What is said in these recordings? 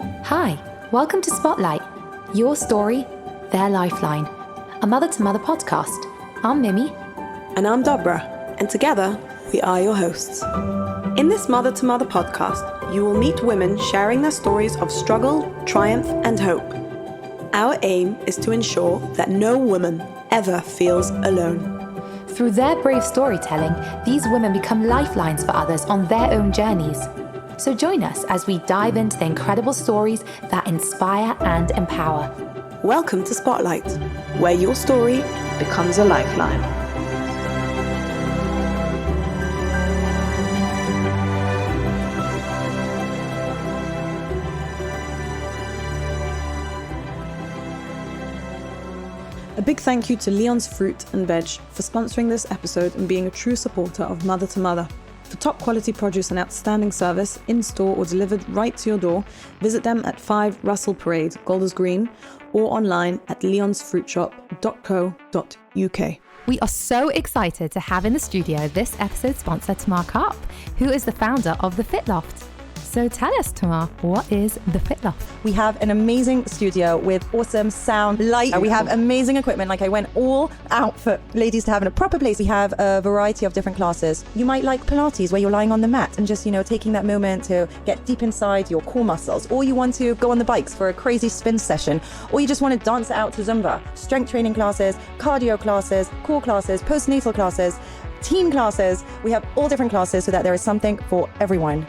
Hi, welcome to Spotlight, your story, their lifeline, a mother-to-mother podcast. I'm Mimi. And I'm Dobra, and together we are your hosts. In this mother-to-mother podcast, you will meet women sharing their stories of struggle, triumph, and hope. Our aim is to ensure that no woman ever feels alone. Through their brave storytelling, these women become lifelines for others on their own journeys. So join us as we dive into the incredible stories that inspire and empower. Welcome to Spotlight, where your story becomes a lifeline. A big thank you to Leon's Fruit and Veg for sponsoring this episode and being a true supporter of Mother to Mother. For top quality produce and outstanding service, in-store or delivered right to your door, visit them at 5 Russell Parade, Golders Green, or online at leonsfruitshop.co.uk. We are so excited to have in the studio this episode's sponsor, Tamar Karp, who is the founder of The Fit Loft. So tell us, Tamar, what is The Fit Loft? We have an amazing studio with awesome sound, light. We have amazing equipment. Like I went all out for ladies to have in a proper place. We have a variety of different classes. You might like Pilates, where you're lying on the mat and just, taking that moment to get deep inside your core muscles. Or you want to go on the bikes for a crazy spin session. Or you just want to dance out to Zumba. Strength training classes, cardio classes, core classes, postnatal classes, teen classes. We have all different classes so that there is something for everyone.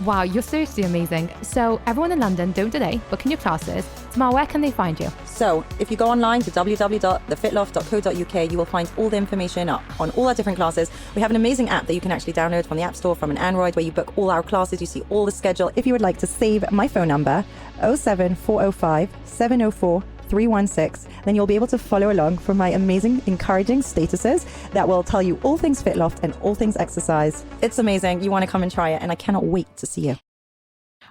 Wow, you're seriously amazing. So everyone in London, don't delay, book in your classes. Tamar, where can they find you? So if you go online to www.thefitloft.co.uk, you will find all the information up on all our different classes. We have an amazing app that you can actually download from the App Store from an Android, where you book all our classes. You see all the schedule. If you would like to save my phone number, 07405 704 316, then you'll be able to follow along from my amazing, encouraging statuses that will tell you all things Fit Loft and all things exercise. It's amazing. You want to come and try it, and I cannot wait to see you.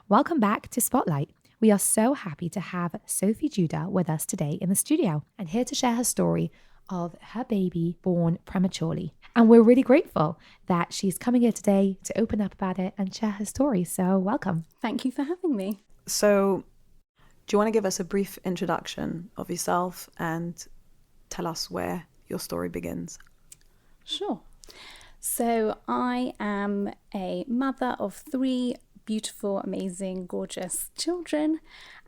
Welcome back to Spotlight. We are so happy to have Sophie Judah with us today in the studio and here to share her story of her baby born prematurely. And we're really grateful that she's coming here today to open up about it and share her story. So welcome. Thank you for having me. So, do you want to give us a brief introduction of yourself and tell us where your story begins? Sure. So I am a mother of 3 beautiful, amazing, gorgeous children,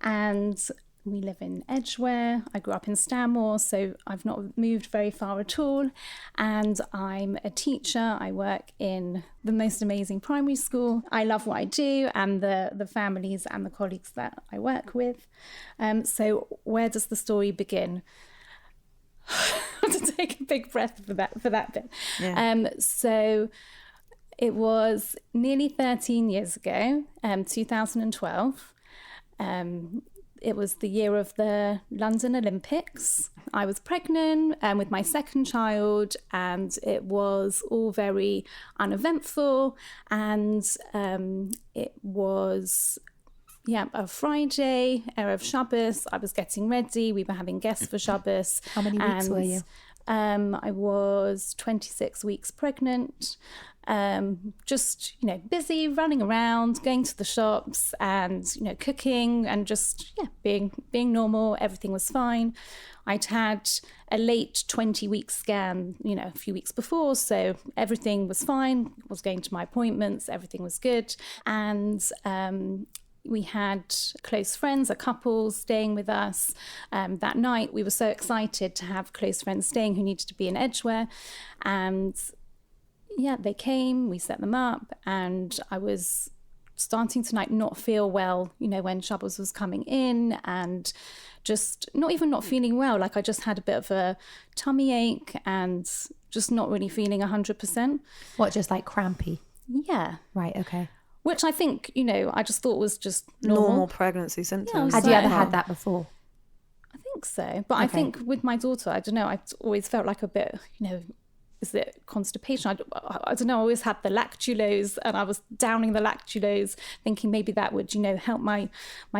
and we live in Edgware. I grew up in Stanmore, so I've not moved very far at all. And I'm a teacher. I work in the most amazing primary school. I love what I do and the families and the colleagues that I work with. So where does the story begin? I have to take a big breath for that bit. Yeah. So it was nearly 13 years ago, 2012. It was the year of the London Olympics. I was pregnant with my second child, and it was all very uneventful. And it was, a Friday, Erev Shabbos. I was getting ready. We were having guests for Shabbos. How many weeks were you? I was 26 weeks pregnant. Just, busy, running around, going to the shops and, cooking and just, being normal. Everything was fine. I'd had a late 20-week scan, a few weeks before. So everything was fine. I was going to my appointments. Everything was good. And, we had close friends, a couple staying with us that night. We were so excited to have close friends staying who needed to be in Edgware. And they came, we set them up, and I was starting to not feel well, when Shabbos was coming in, and just not feeling well. Like I just had a bit of a tummy ache and just not really feeling 100%. What, just like crampy? Yeah. Right, okay. Which I think, I just thought was just normal pregnancy symptoms. Had you ever had that before? I think so. But okay. I think with my daughter, I don't know, I always felt like a bit, is it constipation? I don't know. I always had the lactulose, and I was downing the lactulose, thinking maybe that would, help my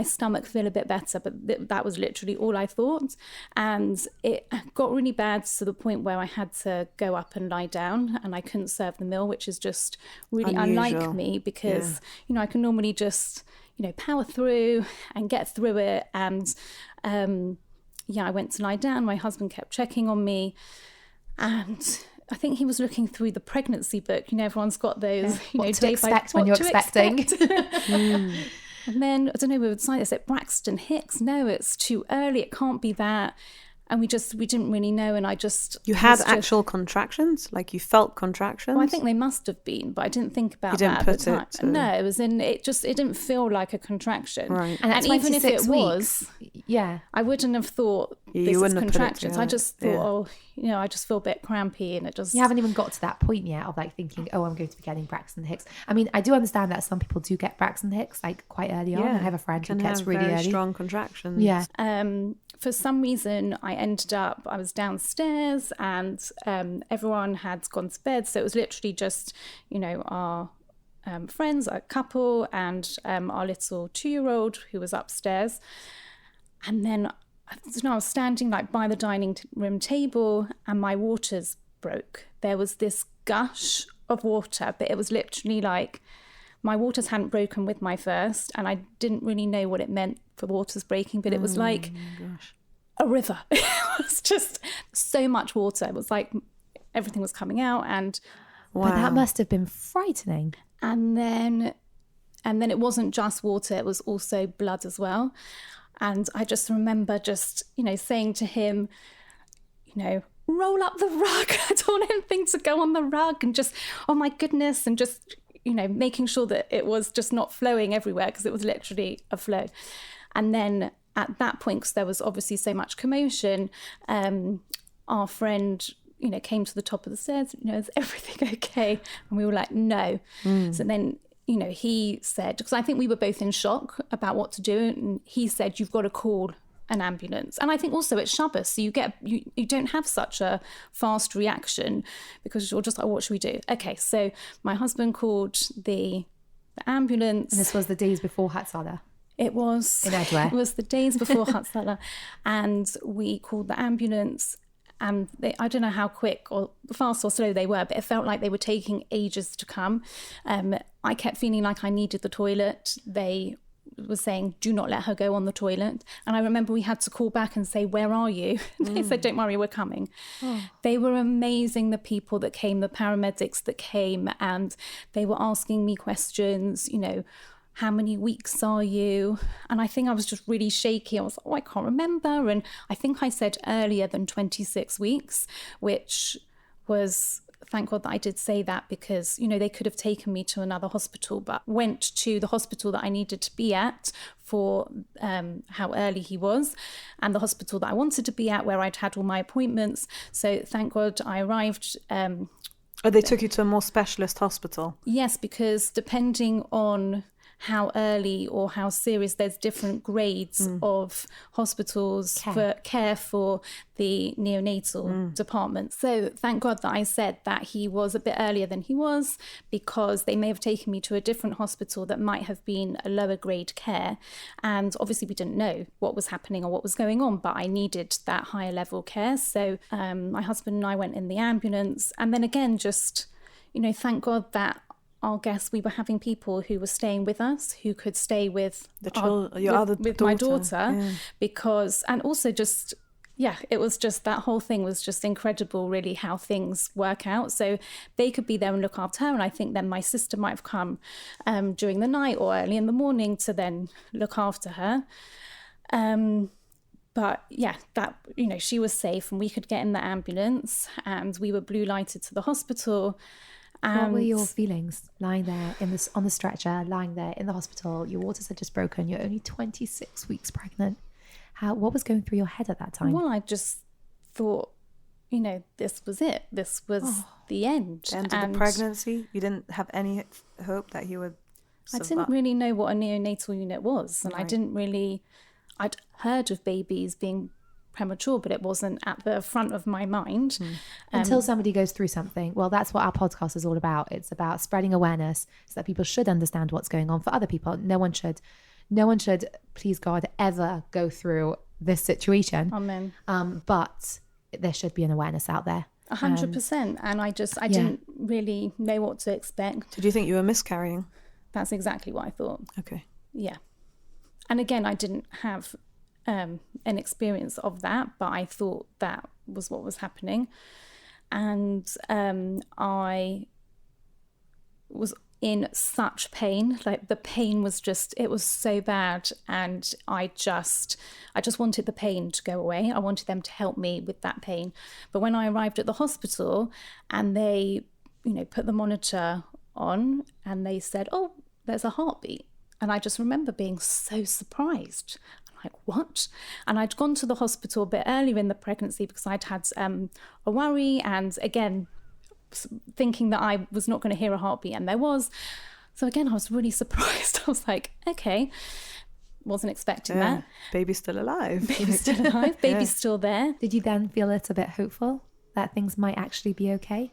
stomach feel a bit better. But that was literally all I thought. And it got really bad to the point where I had to go up and lie down, and I couldn't serve the meal, which is just really unlike me because, I can normally just, power through and get through it. And I went to lie down. My husband kept checking on me, and I think he was looking through the pregnancy book. Everyone's got those, what to expect when you're expecting. And then, I don't know, we would decide, is it Braxton Hicks? No, it's too early. It can't be that. And we didn't really know. And You had actual contractions? Like you felt contractions? Well, I think they must have been, but I didn't think about you didn't that put at the time. it to... No, it was it didn't feel like a contraction. Right. And even if it was, yeah, I wouldn't have thought this is contractions. I just thought, I just feel a bit crampy, and it just... You haven't even got to that point yet of like thinking, oh, I'm going to be getting Braxton Hicks. I mean, I do understand that some people do get Braxton Hicks like quite early on. I have a friend who gets really very early. Strong contractions. Yeah. For some reason, I was downstairs, and everyone had gone to bed. So it was literally just, our friends, a couple, and our little 2-year-old who was upstairs. And then I was standing like by the dining room table, and my waters broke. There was this gush of water, but it was literally like my waters hadn't broken with my first, and I didn't really know what it meant for waters breaking, but it was like a river. It was just so much water. It was like everything was coming out, and But that must have been frightening. And then it wasn't just water, it was also blood as well. And I just remember saying to him, roll up the rug. I don't want anything to go on the rug, and just, oh my goodness, and just, making sure that it was just not flowing everywhere, because it was literally a flow. And then at that point, because there was obviously so much commotion, our friend, came to the top of the stairs, is everything okay? And we were like, no. So then, he said, because I think we were both in shock about what to do, and he said, you've got to call an ambulance. And I think also it's Shabbos, so you don't have such a fast reaction, because you're just like, what should we do? Okay, so my husband called the ambulance. And this was the days before Hatzalah. It was in Edgware. It was the days before Hatzalah, and we called the ambulance. And I don't know how quick or fast or slow they were, but it felt like they were taking ages to come. I kept feeling like I needed the toilet. They were saying, do not let her go on the toilet. And I remember we had to call back and say, where are you? They said, don't worry, we're coming. They were amazing, the people that came, the paramedics that came, and they were asking me questions, how many weeks are you? And I think I was just really shaky. I was like, I can't remember. And I think I said earlier than 26 weeks, which was, thank God that I did say that, because, they could have taken me to another hospital, but went to the hospital that I needed to be at for how early he was, and the hospital that I wanted to be at, where I'd had all my appointments. So thank God I arrived. They took you to a more specialist hospital? Yes, because depending on how early or how serious, there's different grades of hospitals for care for the neonatal department. So thank God that I said that he was a bit earlier than he was, because they may have taken me to a different hospital that might have been a lower grade care. And obviously we didn't know what was happening or what was going on, but I needed that higher level care. So my husband and I went in the ambulance. And then again, just, thank God that our guests, we were having people who were staying with us, who could stay with my daughter, because, and also just, it was just, that whole thing was just incredible, really, how things work out. So they could be there and look after her. And I think then my sister might have come during the night or early in the morning to then look after her. But that, she was safe, and we could get in the ambulance, and we were blue lighted to the hospital. What were your feelings lying there on the stretcher, lying there in the hospital? Your waters had just broken. You're only 26 weeks pregnant. What was going through your head at that time? Well, I just thought, this was it. This was the end. The end of the pregnancy? You didn't have any hope that he would survive? I didn't really know what a neonatal unit was. And right. I'd heard of babies being premature, but it wasn't at the front of my mind. Until somebody goes through something. Well, that's what our podcast is all about. It's about spreading awareness so that people should understand what's going on for other people. No one should, please God, ever go through this situation. Amen. But there should be an awareness out there. 100%. And I didn't really know what to expect. Did you think you were miscarrying? That's exactly what I thought. Okay. Yeah. And again, I didn't have an experience of that, but I thought that was what was happening. And I was in such pain. Like, the pain was just, it was so bad. And I just wanted the pain to go away. I wanted them to help me with that pain. But when I arrived at the hospital and they, put the monitor on and they said, oh, there's a heartbeat. And I just remember being so surprised. I'm like, what? And I'd gone to the hospital a bit earlier in the pregnancy because I'd had a worry, and again, thinking that I was not going to hear a heartbeat, and there was. So again, I was really surprised. I was like, okay, wasn't expecting that. Baby's still alive. Baby's still alive. Baby's still there. Did you then feel a little bit hopeful that things might actually be okay?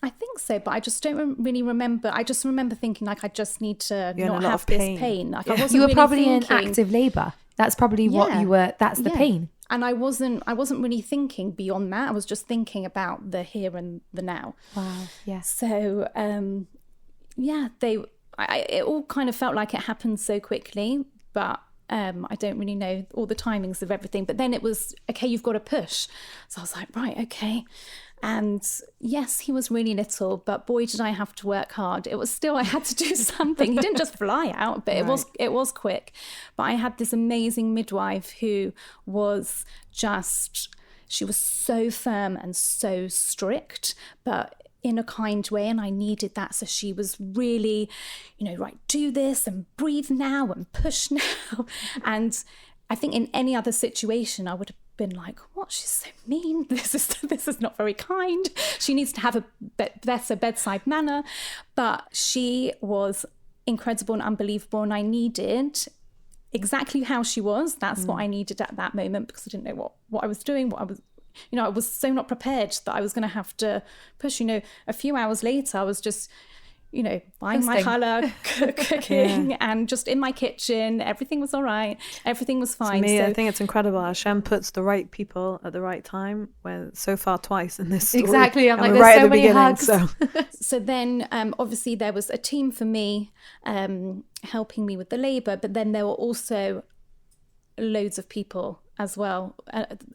I think so, but I just don't really remember. I just remember thinking like I just need to not have have pain. this pain. Like, I wasn't You were really probably thinking, in active labour. That's probably what you were. That's the pain. And I wasn't really thinking beyond that. I was just thinking about the here and the now. Wow. Yes. So it all kind of felt like it happened so quickly, but I don't really know all the timings of everything. But then it was, okay, you've got to push. So I was like, right, okay. And yes, he was really little, but boy, did I have to work hard. It was still, I had to do something. He didn't just fly out, but it was quick. But I had this amazing midwife who was she was so firm and so strict, but in a kind way, and I needed that. So she was really, right, do this and breathe now and push now. And I think in any other situation, I would have been like, what? She's so mean. This is not very kind. She needs to have a better bedside manner. But she was incredible and unbelievable, and I needed exactly how she was. That's what I needed at that moment, because I didn't know what I was doing, I was so not prepared that I was going to have to push. A few hours later, I was just, buying my challah, cooking, and just in my kitchen. Everything was all right. Everything was fine. To me, I think it's incredible. Hashem puts the right people at the right time. We're so far twice in this story. Exactly. I'm like, we're there's right so at the many beginning. hugs. So then, obviously, there was a team for me helping me with the labour, but then there were also loads of people as well,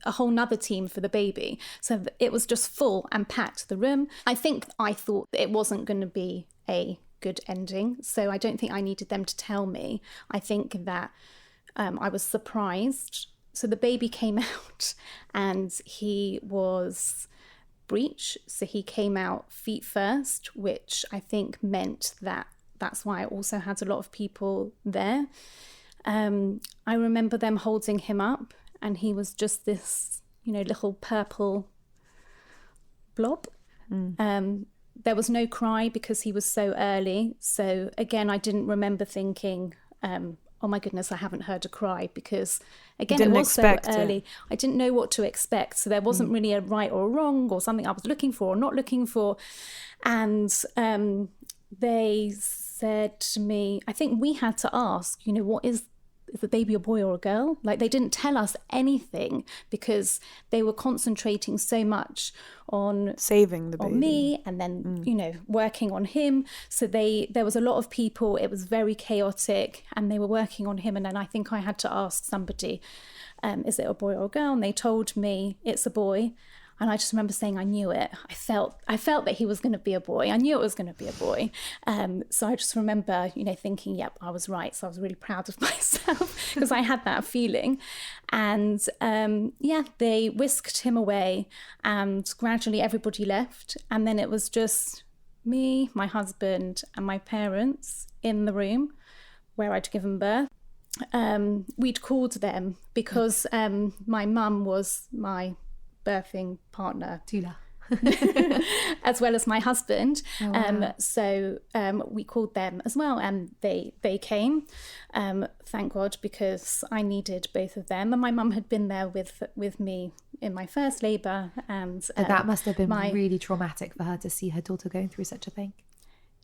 a whole nother team for the baby. So it was just full and packed, the room. I thought it wasn't going to be a good ending, so I don't think I needed them to tell me. I think that I was surprised. So the baby came out and he was breech, so he came out feet first, which I think meant that's why I also had a lot of people there. I remember them holding him up, and he was just this, little purple blob. There was no cry because he was so early. So again, I didn't remember thinking, oh my goodness, I haven't heard a cry, because again, it was so early. I didn't know what to expect. So there wasn't really a right or a wrong or something I was looking for or not looking for. And they said to me, I think we had to ask, what is the baby a boy or a girl? Like, they didn't tell us anything because they were concentrating so much on saving the baby, on me, and then working on him. So there was a lot of people. It was very chaotic, and they were working on him. And then I think I had to ask somebody, is it a boy or a girl? And they told me it's a boy. And I just remember saying, I knew it. I felt that he was going to be a boy. I knew it was going to be a boy. So I just remember, thinking, yep, I was right. So I was really proud of myself because I had that feeling. And they whisked him away, and gradually everybody left. And then it was just me, my husband, and my parents in the room where I'd given birth. We'd called them because my mum was my birthing partner, Tula. as well as my husband. Oh, wow. So we called them as well, and they came, thank God, because I needed both of them. And my mum had been there with me in my first labour, and that must have been really traumatic for her to see her daughter going through such a thing.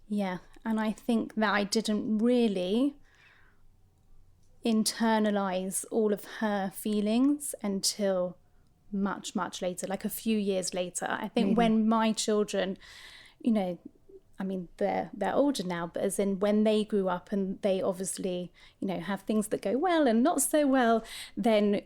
Yeah, and I think that I didn't really internalise all of her feelings until much later, like a few years later. I think when my children, I mean, they're older now, but as in when they grew up and they obviously, have things that go well and not so well, then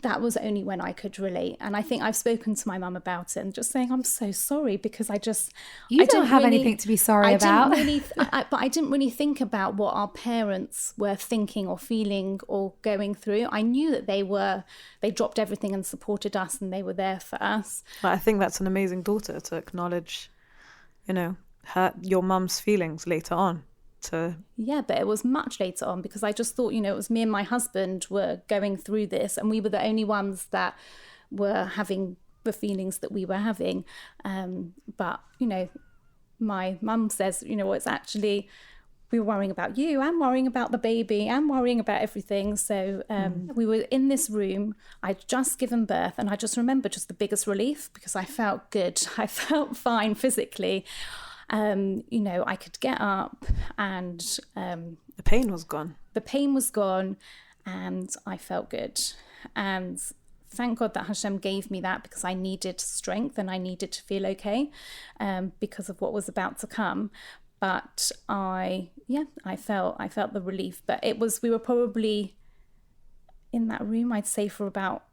that was only when I could relate. And I think I've spoken to my mum about it and just saying, I'm so sorry, because I don't have anything to be sorry about. But I didn't really think about what our parents were thinking or feeling or going through. I knew that they dropped everything and supported us and they were there for us. But I think that's an amazing daughter to acknowledge, your mum's feelings later on. Yeah, but it was much later on, because I just thought, it was me and my husband were going through this, and we were the only ones that were having the feelings that we were having. But, my mum says, it's actually, we were worrying about you and worrying about the baby and worrying about everything. So we were in this room. I'd just given birth, and I just remember just the biggest relief, because I felt good. I felt fine physically. I could get up, and the pain was gone. The pain was gone, and I felt good. And thank God that Hashem gave me that, because I needed strength and I needed to feel okay, because of what was about to come. But I felt the relief. But we were probably in that room, I'd say, for about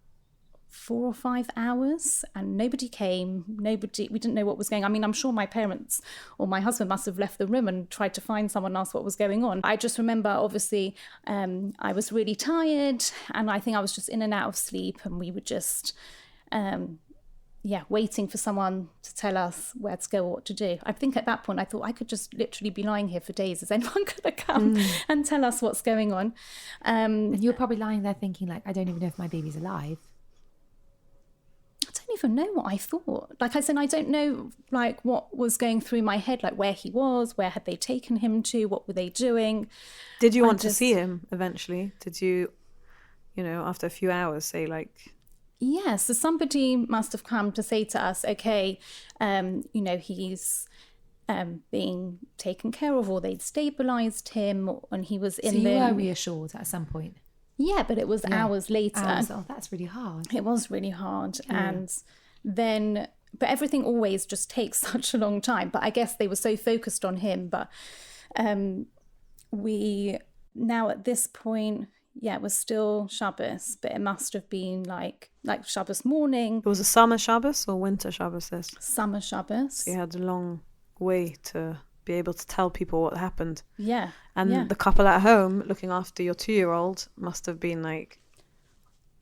4 or 5 hours, and nobody came. We didn't know what was going on. I mean, I'm sure my parents or my husband must have left the room and tried to find someone else what was going on. I just remember, obviously, I was really tired, and I think I was just in and out of sleep, and we were just waiting for someone to tell us where to go or what to do. I think at that point I thought I could just literally be lying here for days. Is anyone going to come and tell us what's going on? And you were probably lying there thinking, like, I don't even know if my baby's alive. I don't even know what I thought. Like I said, I don't know like what was going through my head, like where he was, where had they taken him to, what were they doing? Did you want to see him eventually? Did you, after a few hours say like... Yeah, so somebody must have come to say to us, okay, he's being taken care of, or they'd stabilised him, and he was in there. So you were reassured at some point? Yeah, but it was hours later. Oh, that's really hard. It was really hard. And then, but everything always just takes such a long time. But I guess they were so focused on him. But we, now at this point, it was still Shabbos, but it must have been like Shabbos morning. It was a summer Shabbos or winter Shabbos this? Summer Shabbos. So you had a long way to be able to tell people what happened. Yeah. And the couple at home looking after your 2-year-old must have been like...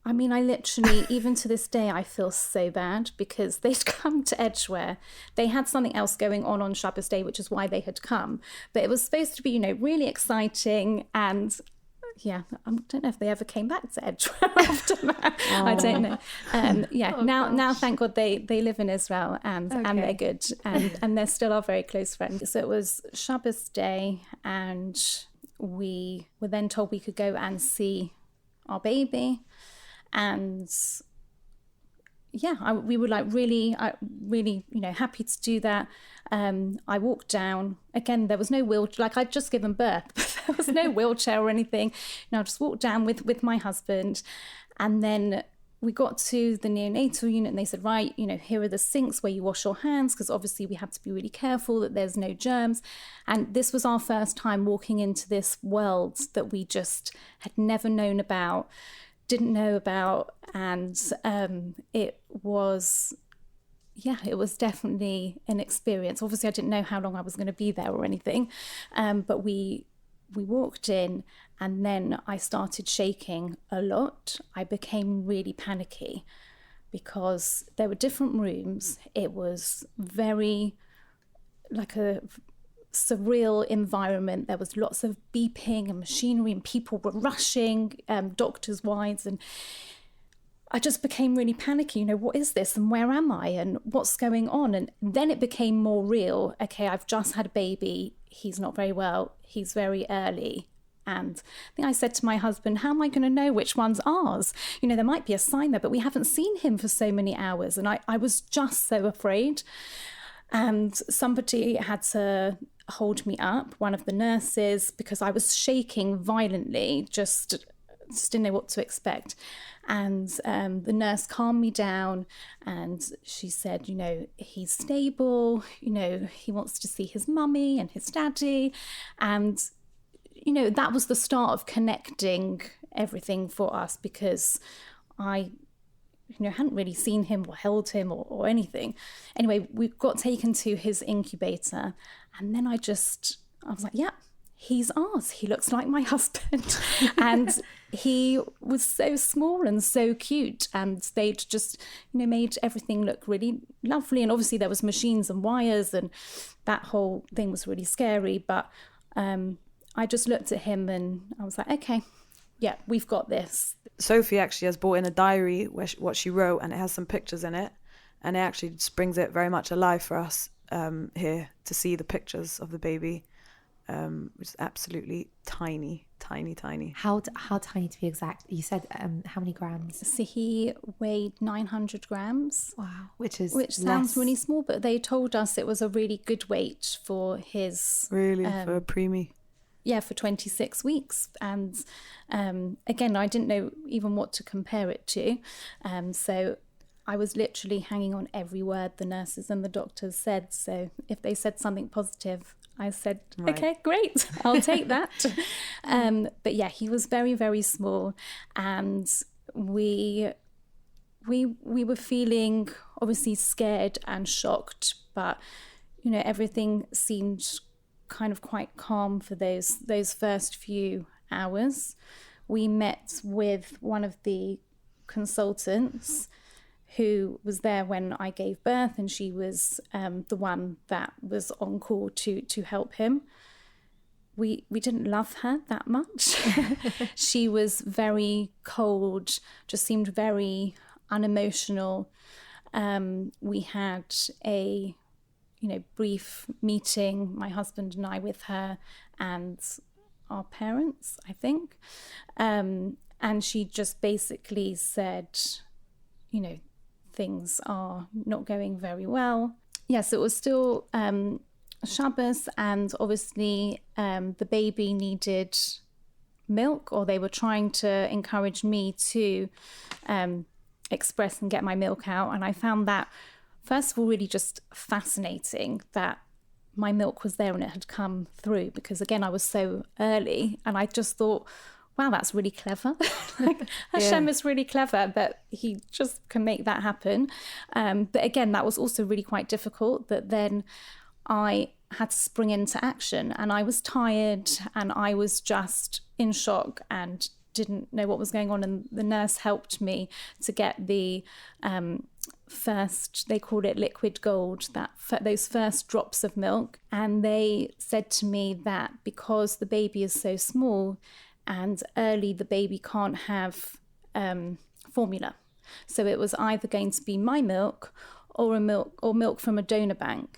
I mean, I literally, even to this day, I feel so bad, because they'd come to Edgware. They had something else going on Shabbos day, which is why they had come. But it was supposed to be, really exciting. And I don't know if they ever came back to Edgware after that. I don't know. Now, thank God they live in Israel and they're good. And they're still our very close friends. So it was Shabbos day, and we were then told we could go and see our baby. And we were like really happy to do that. I walked down again. There was no wheelchair. Like, I'd just given birth, but there was no wheelchair or anything. I just walked down with my husband, and then we got to the neonatal unit, and they said, right, here are the sinks where you wash your hands, because obviously we have to be really careful that there's no germs. And this was our first time walking into this world that we just had never known about. Didn't know about, and it was definitely an experience. Obviously, I didn't know how long I was going to be there or anything, but we walked in, and then I started shaking a lot. I became really panicky because there were different rooms. It was very like a surreal environment. There was lots of beeping and machinery, and people were rushing, doctors' wives, and I just became really panicky. What is this, and where am I, and what's going on? And then it became more real. Okay, I've just had a baby. He's not very well. He's very early. And I think I said to my husband, how am I going to know which one's ours? There might be a sign there, but we haven't seen him for so many hours. And I was just so afraid. And somebody had to hold me up, one of the nurses, because I was shaking violently, just just didn't know what to expect. And the nurse calmed me down, and she said, you know, he's stable, you know, he wants to see his mummy and his daddy. And, you know, that was the start of connecting everything for us, because I, you know, hadn't really seen him or held him or anything. Anyway, we got taken to his incubator, and then I was like, yeah, he's ours. He looks like my husband. And he was so small and so cute, and they'd just, you know, made everything look really lovely. And obviously there was machines and wires, and that whole thing was really scary. But I just looked at him and I was like, okay, yeah, we've got this. Sophie actually has brought in a diary where what she wrote, and it has some pictures in it, and it actually just brings it very much alive for us here to see the pictures of the baby, which is absolutely tiny. How tiny, to be exact? You said how many grams? So he weighed 900 grams. Wow, which sounds really small, but they told us it was a really good weight for his for a preemie. Yeah, for 26 weeks. And again, I didn't know even what to compare it to. So I was literally hanging on every word the nurses and the doctors said. So if they said something positive, I said, right, okay, great, I'll take that. But yeah, he was very, very small. And we were feeling obviously scared and shocked, but, you know, everything seemed kind of quite calm for those first few hours. We met with one of the consultants who was there when I gave birth, and she was the one that was on call to help him. We didn't love her that much. She was very cold, just seemed very unemotional. We had a brief meeting, my husband and I, with her and our parents, I think. And she just basically said, you know, things are not going very well. Yes, it was still Shabbos, and obviously the baby needed milk, or they were trying to encourage me to express and get my milk out. And I found that, first of all, really just fascinating that my milk was there and it had come through, because again, I was so early, and I just thought, wow, that's really clever. Like, Hashem is really clever that he just can make that happen. But again, that was also really quite difficult, that then I had to spring into action, and I was tired and I was just in shock and didn't know what was going on. And the nurse helped me to get the first, they called it liquid gold, those first drops of milk. And they said to me that because the baby is so small and early, the baby can't have formula. So it was either going to be my milk or milk from a donor bank.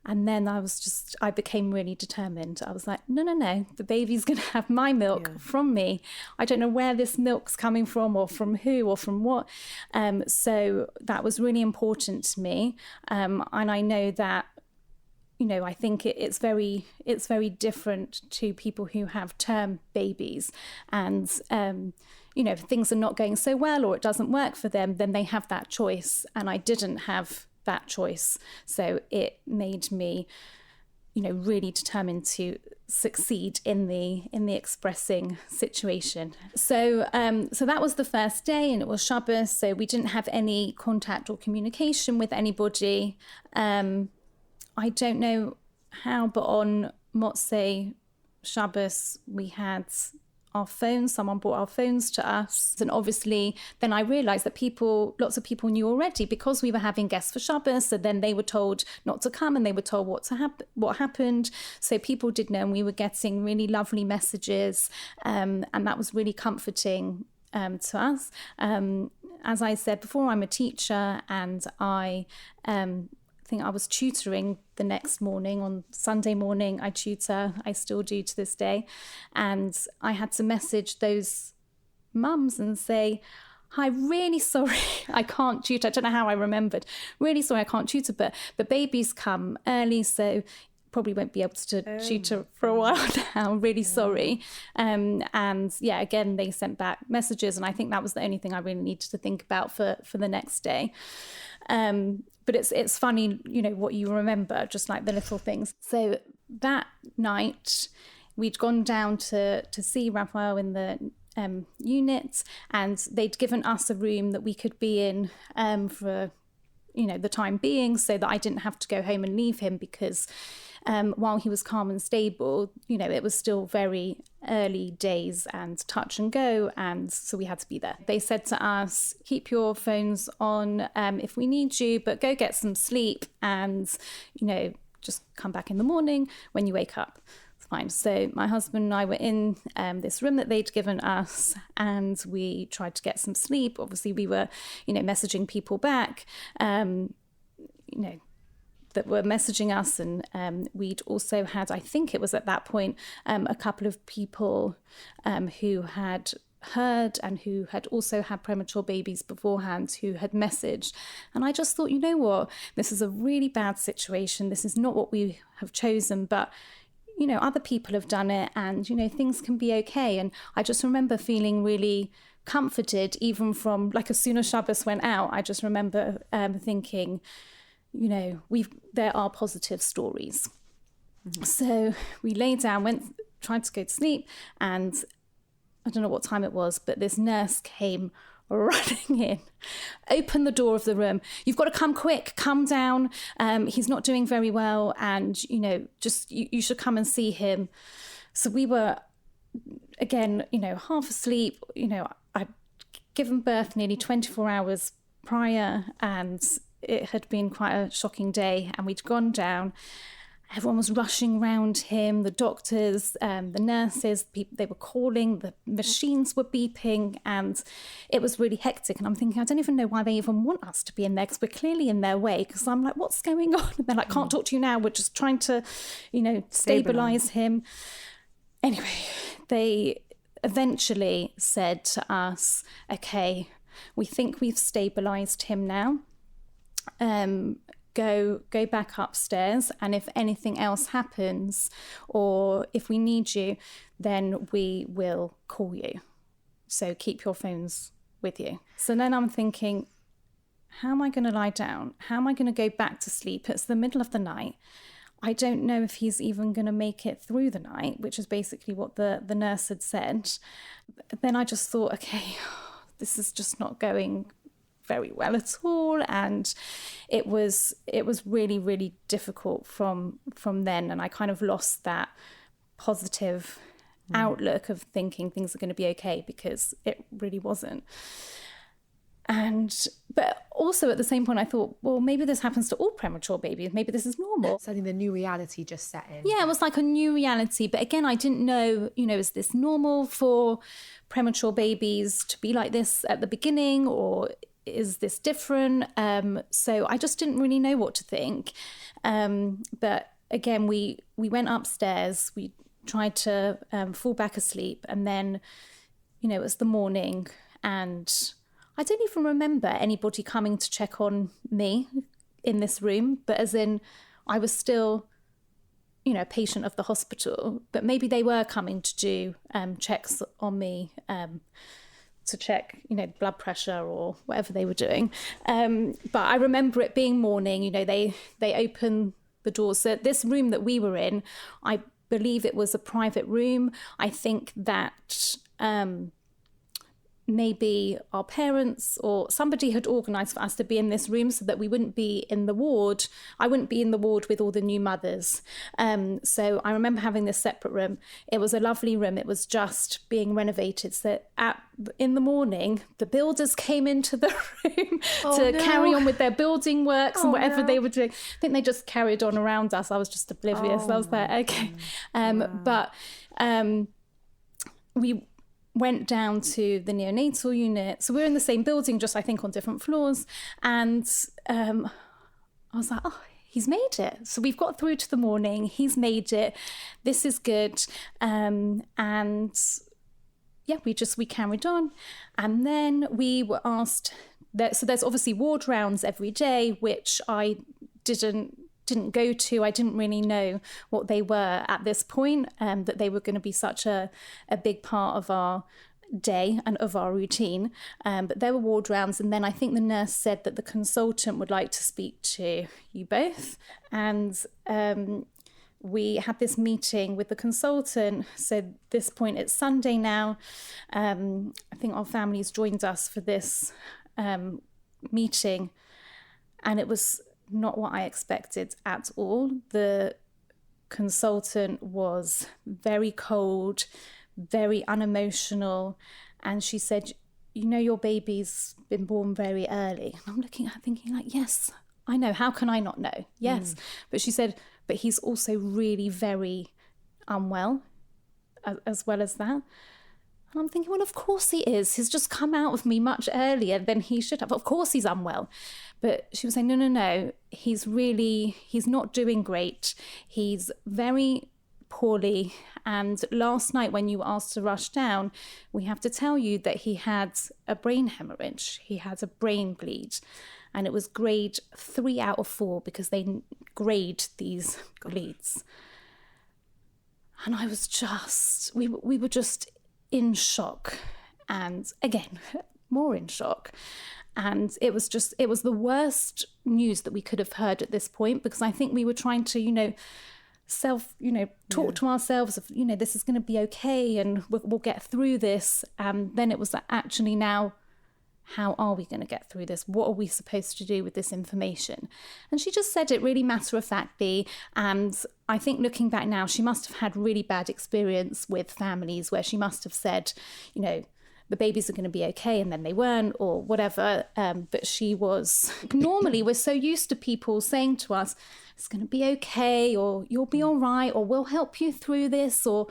And then I became really determined. I was like, no, the baby's going to have my milk from me. I don't know where this milk's coming from, or from who, or from what. So that was really important to me. And I know that, you know, I think it's very different to people who have term babies. And, you know, if things are not going so well, or it doesn't work for them, then they have that choice. And I didn't have that choice. So it made me, you know, really determined to succeed in the expressing situation. So that was the first day, and it was Shabbos. So we didn't have any contact or communication with anybody. I don't know how, but on Motzei Shabbos, we had our phones. Someone brought our phones to us. And obviously, then I realized that lots of people knew already, because we were having guests for Shabbos. So then they were told not to come, and they were told what happened. So people did know, and we were getting really lovely messages. And that was really comforting to us. As I said before, I'm a teacher, and I think I was tutoring the next morning. On Sunday morning, I tutor. I still do to this day. And I had to message those mums and say, hi, really sorry, I can't tutor. I don't know how I remembered. Really sorry, I can't tutor, but the baby's come early, so probably won't be able to tutor for a while now. I'm really sorry. And yeah, again, they sent back messages, and I think that was the only thing I really needed to think about for the next day. But it's funny, you know, what you remember, just like the little things. So that night, we'd gone down to see Raphael in the unit, and they'd given us a room that we could be in for, you know, the time being, so that I didn't have to go home and leave him, because while he was calm and stable, you know, it was still very early days and touch and go, and so we had to be there. They said to us, keep your phones on if we need you, but go get some sleep, and, you know, just come back in the morning when you wake up. Fine. So my husband and I were in this room that they'd given us, and we tried to get some sleep. Obviously, we were, you know, messaging people back, you know, that were messaging us. And we'd also had, I think it was at that point, a couple of people who had heard and who had also had premature babies beforehand who had messaged. And I just thought, you know what, this is a really bad situation. This is not what we have chosen, but you know, other people have done it, and, you know, things can be okay. And I just remember feeling really comforted, even from, like, as soon as Shabbos went out, I just remember thinking, you know, there are positive stories. Mm-hmm. So we lay down, tried to go to sleep, and I don't know what time it was, but this nurse came running in, opened the door of the room. You've got to come quick, come down. He's not doing very well, and, you know, just you should come and see him. So we were, again, you know, half asleep. You know, I'd given birth nearly 24 hours prior, and it had been quite a shocking day, and we'd gone down. Everyone was rushing around him, the doctors, the nurses, they were calling, the machines were beeping, and it was really hectic. And I'm thinking, I don't even know why they even want us to be in there, because we're clearly in their way. Because I'm like, what's going on? And they're like, can't talk to you now. We're just trying to, you know, stabilize him. Anyway, they eventually said to us, okay, we think we've stabilized him now. Go back upstairs, and if anything else happens, or if we need you, then we will call you. So keep your phones with you. So then I'm thinking, how am I going to lie down? How am I going to go back to sleep? It's the middle of the night. I don't know if he's even going to make it through the night, which is basically what the nurse had said. Then I just thought, okay, this is just not going very well at all, and it was really, really difficult from then, and I kind of lost that positive outlook of thinking things are going to be okay, because it really wasn't. But also at the same point I thought, well, maybe this happens to all premature babies, maybe this is normal. So I think the new reality just set in. Yeah, it was like a new reality, but again, I didn't know, you know, is this normal for premature babies to be like this at the beginning, or is this different? So I just didn't really know what to think. But again, we went upstairs, we tried to fall back asleep, and then, you know, it was the morning, and I don't even remember anybody coming to check on me in this room, but as in I was still, you know, a patient of the hospital, but maybe they were coming to do checks on me, to check, you know, blood pressure or whatever they were doing. But I remember it being morning, you know, they opened the doors. So this room that we were in, I believe it was a private room. I think that maybe our parents or somebody had organised for us to be in this room so that we wouldn't be in the ward. I wouldn't be in the ward with all the new mothers. So I remember having this separate room. It was a lovely room. It was just being renovated. So in the morning, the builders came into the room carry on with their building works and whatever they were doing. I think they just carried on around us. I was just oblivious. I was like, okay. But we went down to the neonatal unit. So we're in the same building, just I think on different floors. And I was like, oh, he's made it. So we've got through to the morning. He's made it. This is good. And yeah, we carried on. And then we were asked that, so there's obviously ward rounds every day, which I didn't didn't go to. I didn't really know what they were at this point, that they were going to be such a big part of our day and of our routine. But there were ward rounds, and then I think the nurse said that the consultant would like to speak to you both. And we had this meeting with the consultant. So at this point, it's Sunday now. I think our families joined us for this meeting, and it was not what I expected at all. The consultant was very cold, very unemotional, and she said, you know, your baby's been born very early. And I'm looking at her thinking like, yes, I know. How can I not know? Yes. But she said, but he's also really very unwell as well as that. And I'm thinking, well, of course he is. He's just come out of me much earlier than he should have. Of course he's unwell. But she was saying, no. He's not doing great. He's very poorly. And last night when you were asked to rush down, we have to tell you that he had a brain hemorrhage. He had a brain bleed. And it was grade 3 out of 4 because they grade these bleeds. And I was just, we were just in shock, and again more in shock. And it was the worst news that we could have heard at this point, because I think we were trying to talk to ourselves of, this is going to be okay and we'll get through this. And then it was actually, now how are we going to get through this? What are we supposed to do with this information? And she just said it really matter-of-factly. And I think looking back now, she must have had really bad experience with families where she must have said, the babies are going to be okay, and then they weren't, or whatever. But she was, normally we're so used to people saying to us, it's going to be okay, or you'll be all right, or we'll help you through this, or,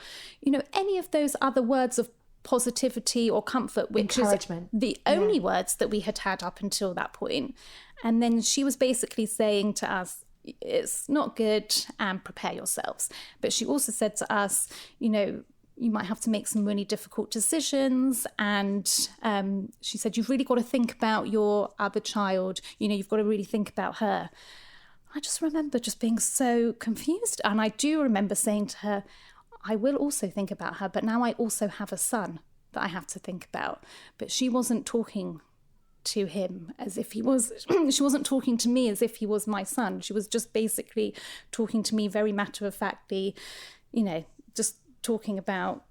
any of those other words of positivity or comfort, which is the only words that we had up until that point. And then she was basically saying to us, it's not good, and prepare yourselves. But she also said to us, you might have to make some really difficult decisions. And she said, you've really got to think about your other child. You've got to really think about her. I just remember just being so confused. And I do remember saying to her, I will also think about her, but now I also have a son that I have to think about. But she wasn't talking to him as if he was, she wasn't talking to me as if he was my son. She was just basically talking to me very matter-of-factly, just talking about,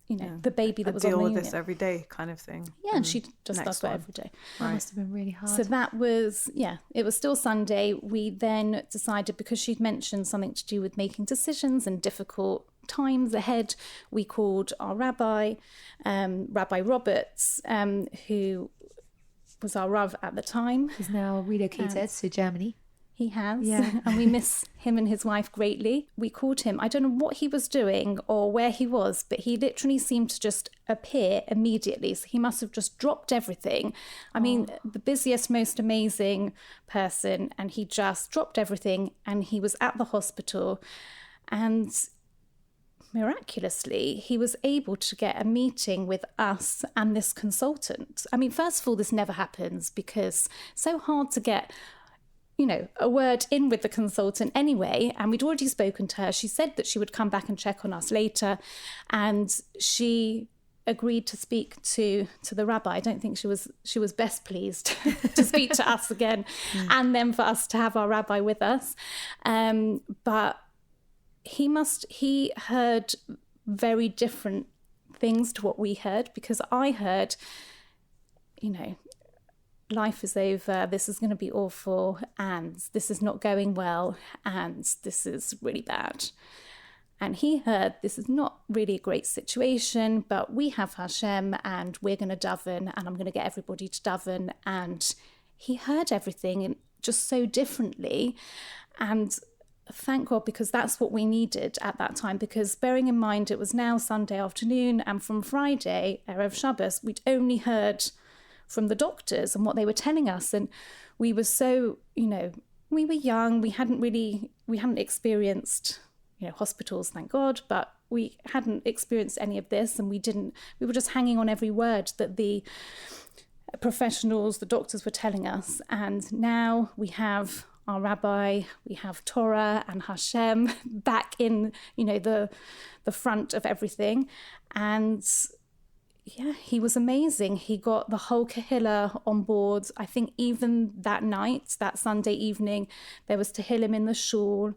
the baby that was on the unit. Deal with this every day kind of thing. Yeah, and she just does that every day. That must have been really hard. So that was, it was still Sunday. We then decided, because she'd mentioned something to do with making decisions and difficult times ahead, we called our rabbi, Rabbi Roberts, who was our Rav at the time. He's now relocated to Germany. He has, and we miss him and his wife greatly. We called him. I don't know what he was doing or where he was, but he literally seemed to just appear immediately. So he must have just dropped everything. I mean, the busiest, most amazing person, and he just dropped everything, and he was at the hospital. And miraculously, he was able to get a meeting with us and this consultant. I mean, first of all, this never happens because it's so hard to get a word in with the consultant anyway. And we'd already spoken to her. She said that she would come back and check on us later. And she agreed to speak to the rabbi. I don't think she was best pleased to speak to us again, and then for us to have our rabbi with us. But he heard very different things to what we heard, because I heard, life is over, this is going to be awful, and this is not going well, and this is really bad. And he heard, this is not really a great situation, but we have Hashem, and we're going to daven, and I'm going to get everybody to daven. And he heard everything just so differently. And thank God, because that's what we needed at that time. Because bearing in mind, it was now Sunday afternoon, and from Friday, Erev Shabbos, we'd only heard from the doctors and what they were telling us. And we were so, we were young, we hadn't experienced, hospitals, thank God, but we hadn't experienced any of this, and we were just hanging on every word that the professionals, the doctors were telling us. And now we have our rabbi, we have Torah and Hashem back in, the front of everything. And yeah, he was amazing. He got the whole Kahila on board. I think even that night, that Sunday evening, there was Tehillim in the shul.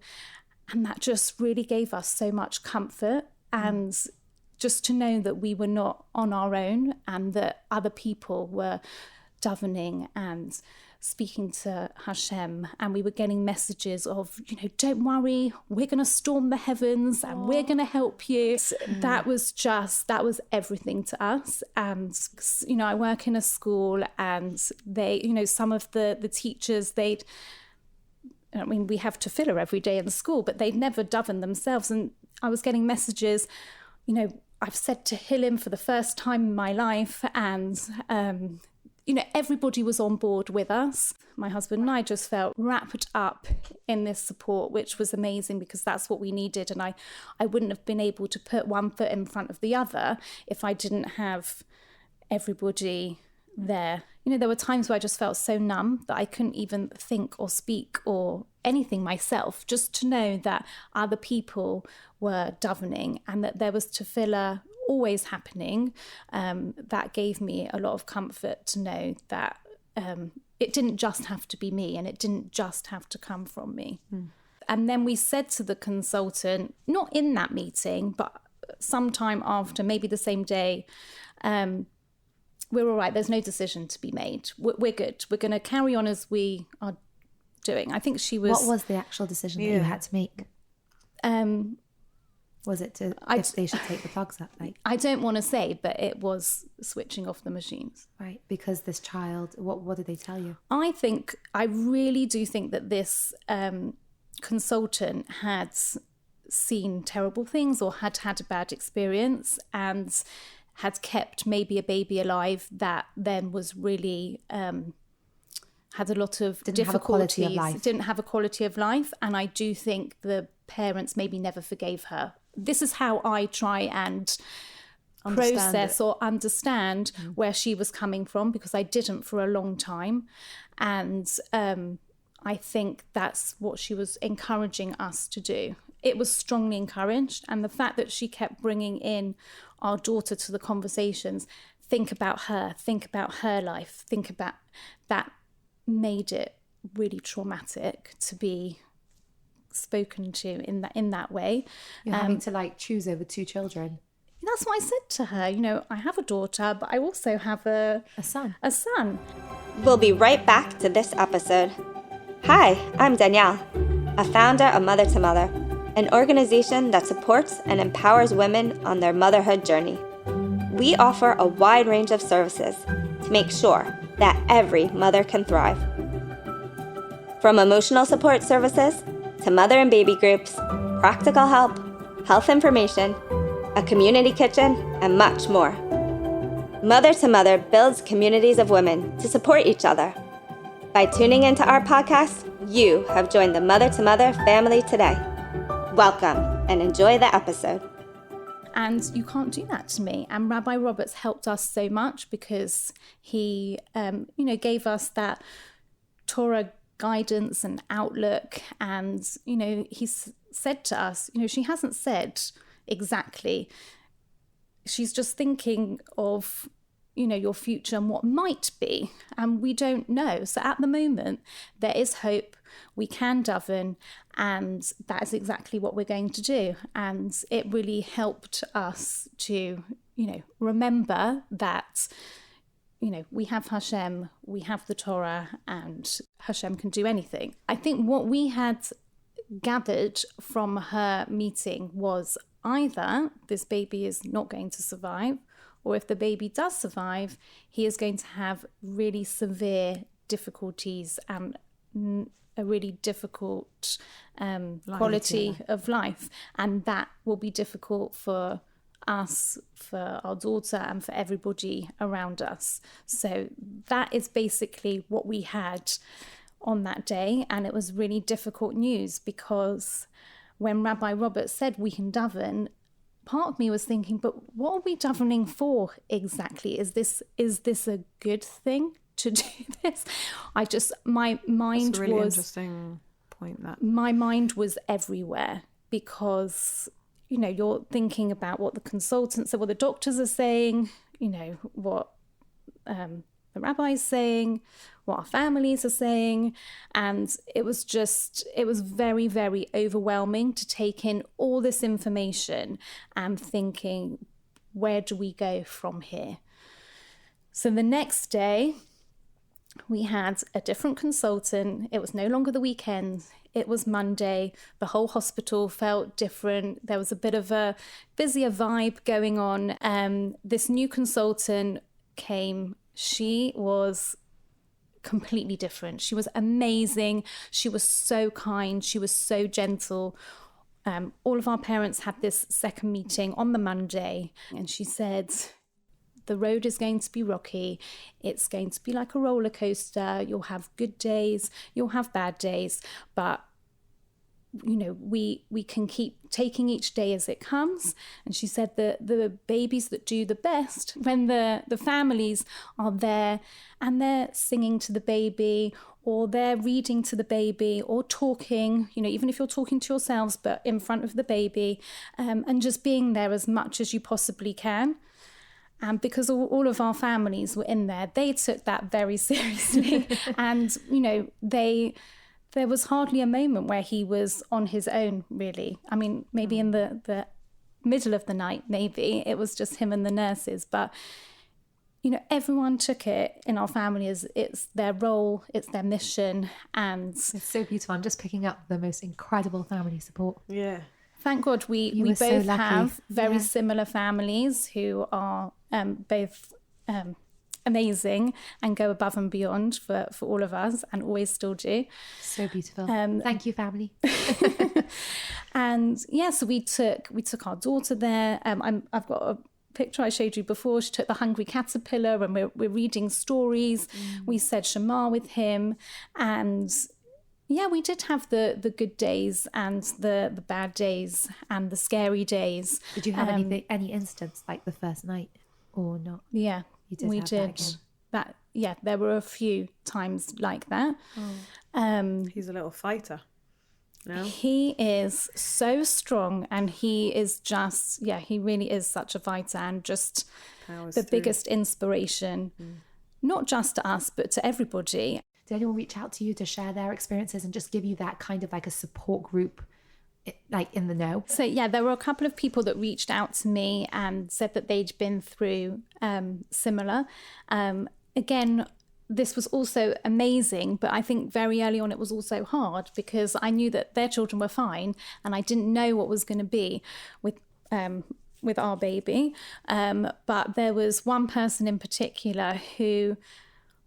And that just really gave us so much comfort. And just to know that we were not on our own and that other people were davening and speaking to Hashem, and we were getting messages of, don't worry, we're going to storm the heavens and we're going to help you. That was everything to us. And, I work in a school, and they, some of the teachers, we have tefillah every day in the school, but they'd never daven themselves. And I was getting messages, I've said Tehillim for the first time in my life, and everybody was on board with us. My husband and I just felt wrapped up in this support, which was amazing because that's what we needed. And I wouldn't have been able to put one foot in front of the other if I didn't have everybody there. There were times where I just felt so numb that I couldn't even think or speak or anything myself, just to know that other people were davening and that there was tefillah always happening. That gave me a lot of comfort to know that it didn't just have to be me and it didn't just have to come from me. And then we said to the consultant, not in that meeting, but sometime after, maybe the same day, we're all right, there's no decision to be made. We're good. We're going to carry on as we are doing. I think she was... What was the actual decision that you had to make? Was it if they should take the plugs up? I don't want to say, but it was switching off the machines. Right, because this child, what did they tell you? I really do think that this consultant had seen terrible things or had had a bad experience and had kept maybe a baby alive that then was really... had a lot of difficulties, didn't have a quality of life. And I do think the parents maybe never forgave her. This is how I try and process or understand where she was coming from, because I didn't for a long time. And I think that's what she was encouraging us to do. It was strongly encouraged. And the fact that she kept bringing in our daughter to the conversations, think about her life, think about that, made it really traumatic to be spoken to in that way. You're having to choose over two children. That's what I said to her. I have a daughter, but I also have a son. We'll be right back to this episode. Hi, I'm Danielle, a founder of Mother to Mother, an organization that supports and empowers women on their motherhood journey. We offer a wide range of services to make sure that every mother can thrive. From emotional support services to mother and baby groups, practical help, health information, a community kitchen, and much more. Mother to Mother builds communities of women to support each other. By tuning into our podcast, you have joined the Mother to Mother family today. Welcome and enjoy the episode. And you can't do that to me. And Rabbi Roberts helped us so much because he, gave us that Torah guidance and outlook. And, he said to us, she hasn't said exactly. She's just thinking of, your future and what might be. And we don't know. So at the moment, there is hope. We can daven, and that is exactly what we're going to do. And it really helped us to, remember that, we have Hashem, we have the Torah, and Hashem can do anything. I think what we had gathered from her meeting was either this baby is not going to survive, or if the baby does survive, he is going to have really severe difficulties and a really difficult quality of life. And that will be difficult for us, for our daughter, and for everybody around us. So that is basically what we had on that day. And it was really difficult news, because when Rabbi Roberts said we can daven, part of me was thinking, but what are we davening for exactly? Is this a good thing to do this. My mind That's a really was interesting point. My mind was everywhere because, you're thinking about what the consultants, what the doctors are saying, what the rabbi's saying, what our families are saying. And it was very, very overwhelming to take in all this information and thinking, where do we go from here? So the next day, we had a different consultant. It was no longer the weekend. It was Monday. The whole hospital felt different. There was a bit of a busier vibe going on. This new consultant came. She was completely different. She was amazing. She was so kind. She was so gentle. All of our parents had this second meeting on the Monday, and she said, the road is going to be rocky. It's going to be like a roller coaster. You'll have good days, you'll have bad days, but we can keep taking each day as it comes. And she said that the babies that do the best when the families are there and they're singing to the baby, or they're reading to the baby, or talking, even if you're talking to yourselves, but in front of the baby, and just being there as much as you possibly can. And because all of our families were in there, they took that very seriously. And, there was hardly a moment where he was on his own, really. I mean, maybe in the middle of the night, maybe. It was just him and the nurses. But, everyone took it in our family as it's their role, it's their mission. And it's so beautiful. I'm just picking up the most incredible family support. Yeah. Thank God we both have very similar families who are both amazing and go above and beyond for all of us, and always still do. So beautiful. Thank you, family. And so we took our daughter there. I've got a picture I showed you before. She took the hungry caterpillar, and we're reading stories. We said Shema with him, and we did have the good days and the bad days and the scary days. Did you have any instance like the first night or not? Yeah, you did. We did. That there were a few times like that. He's a little fighter. No? He is so strong, and he is just he really is such a fighter, and just the biggest inspiration, not just to us but to everybody. Did anyone reach out to you to share their experiences and just give you that kind of like a support group, like in the know? So there were a couple of people that reached out to me and said that they'd been through similar. Again, this was also amazing, but I think very early on it was also hard because I knew that their children were fine, and I didn't know what was going to be with our baby. But there was one person in particular who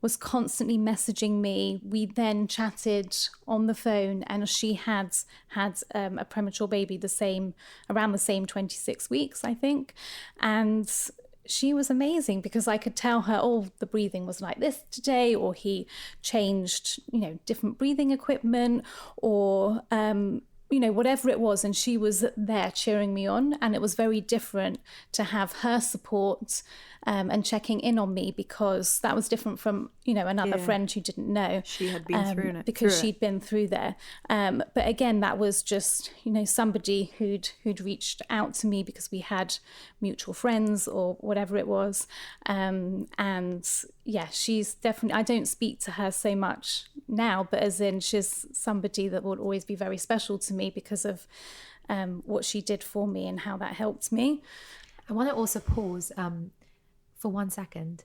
was constantly messaging me. We then chatted on the phone, and she had a premature baby around the same 26 weeks, I think. And she was amazing because I could tell her, the breathing was like this today, or he changed, different breathing equipment, or, whatever it was. And she was there cheering me on. And it was very different to have her support and checking in on me, because that was different from, another friend who didn't know. She had been through it. Because she'd been through there. But again, that was just, somebody who'd reached out to me because we had mutual friends or whatever it was. And she's definitely, I don't speak to her so much now, but as in she's somebody that will always be very special to me because of what she did for me and how that helped me. I want to also pause for 1 second.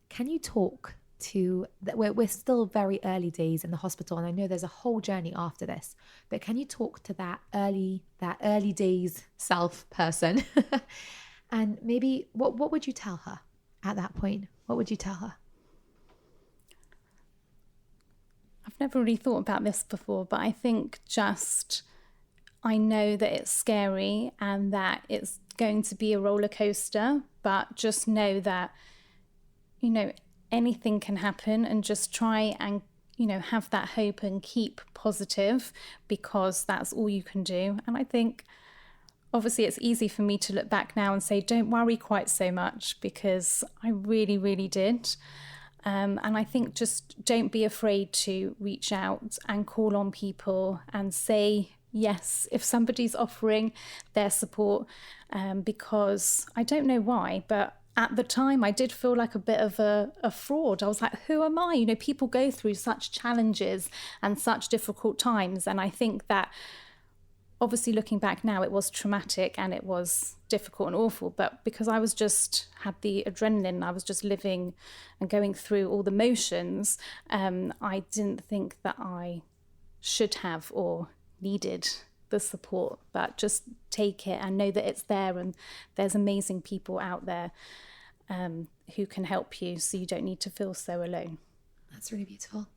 Can you talk to that? We're still very early days in the hospital, and I know there's a whole journey after this, but can you talk to that early days self person and maybe what would you tell her at that point? What would you tell her? I've never really thought about this before, but I think I know that it's scary and that it's going to be a roller coaster, but just know that, anything can happen, and just try and, have that hope and keep positive, because that's all you can do. And I think obviously it's easy for me to look back now and say, don't worry quite so much, because I really, really did. And I think just don't be afraid to reach out and call on people and say yes if somebody's offering their support, because I don't know why, but at the time I did feel like a bit of a fraud. I was like, who am I? You know, people go through such challenges and such difficult times. And I think that obviously looking back now, it was traumatic and it was difficult and awful, but because I was just had the adrenaline, I was just living and going through all the motions, I didn't think that I should have or needed the support. But just take it and know that it's there, and there's amazing people out there who can help you, so you don't need to feel so alone. That's really beautiful.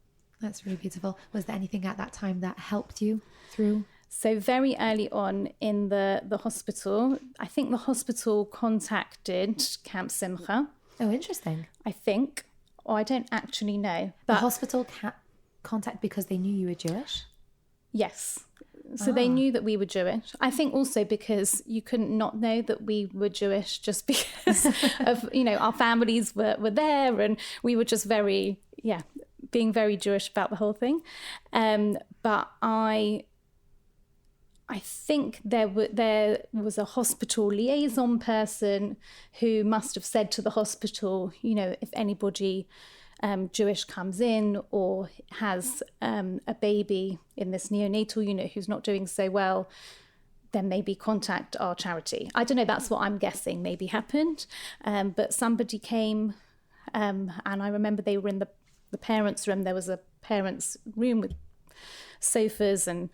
That's really beautiful. Was there anything at that time that helped you through? So very early on in the hospital, I think the hospital contacted Camp Simcha. Oh, interesting. I think, or I don't actually know. The But hospital contact because they knew you were Jewish? yes. So they knew that we were Jewish. I think also because you couldn't not know that we were Jewish just because of, you know, our families were there, and we were just very, being very Jewish about the whole thing. But I think there was a hospital liaison person who must have said to the hospital, you know, if anybody Jewish comes in or has a baby in this neonatal unit who's not doing so well, then maybe contact our charity. I don't know, that's what I'm guessing maybe happened. But somebody came, and I remember they were in the parents' room. There was a parents' room with sofas and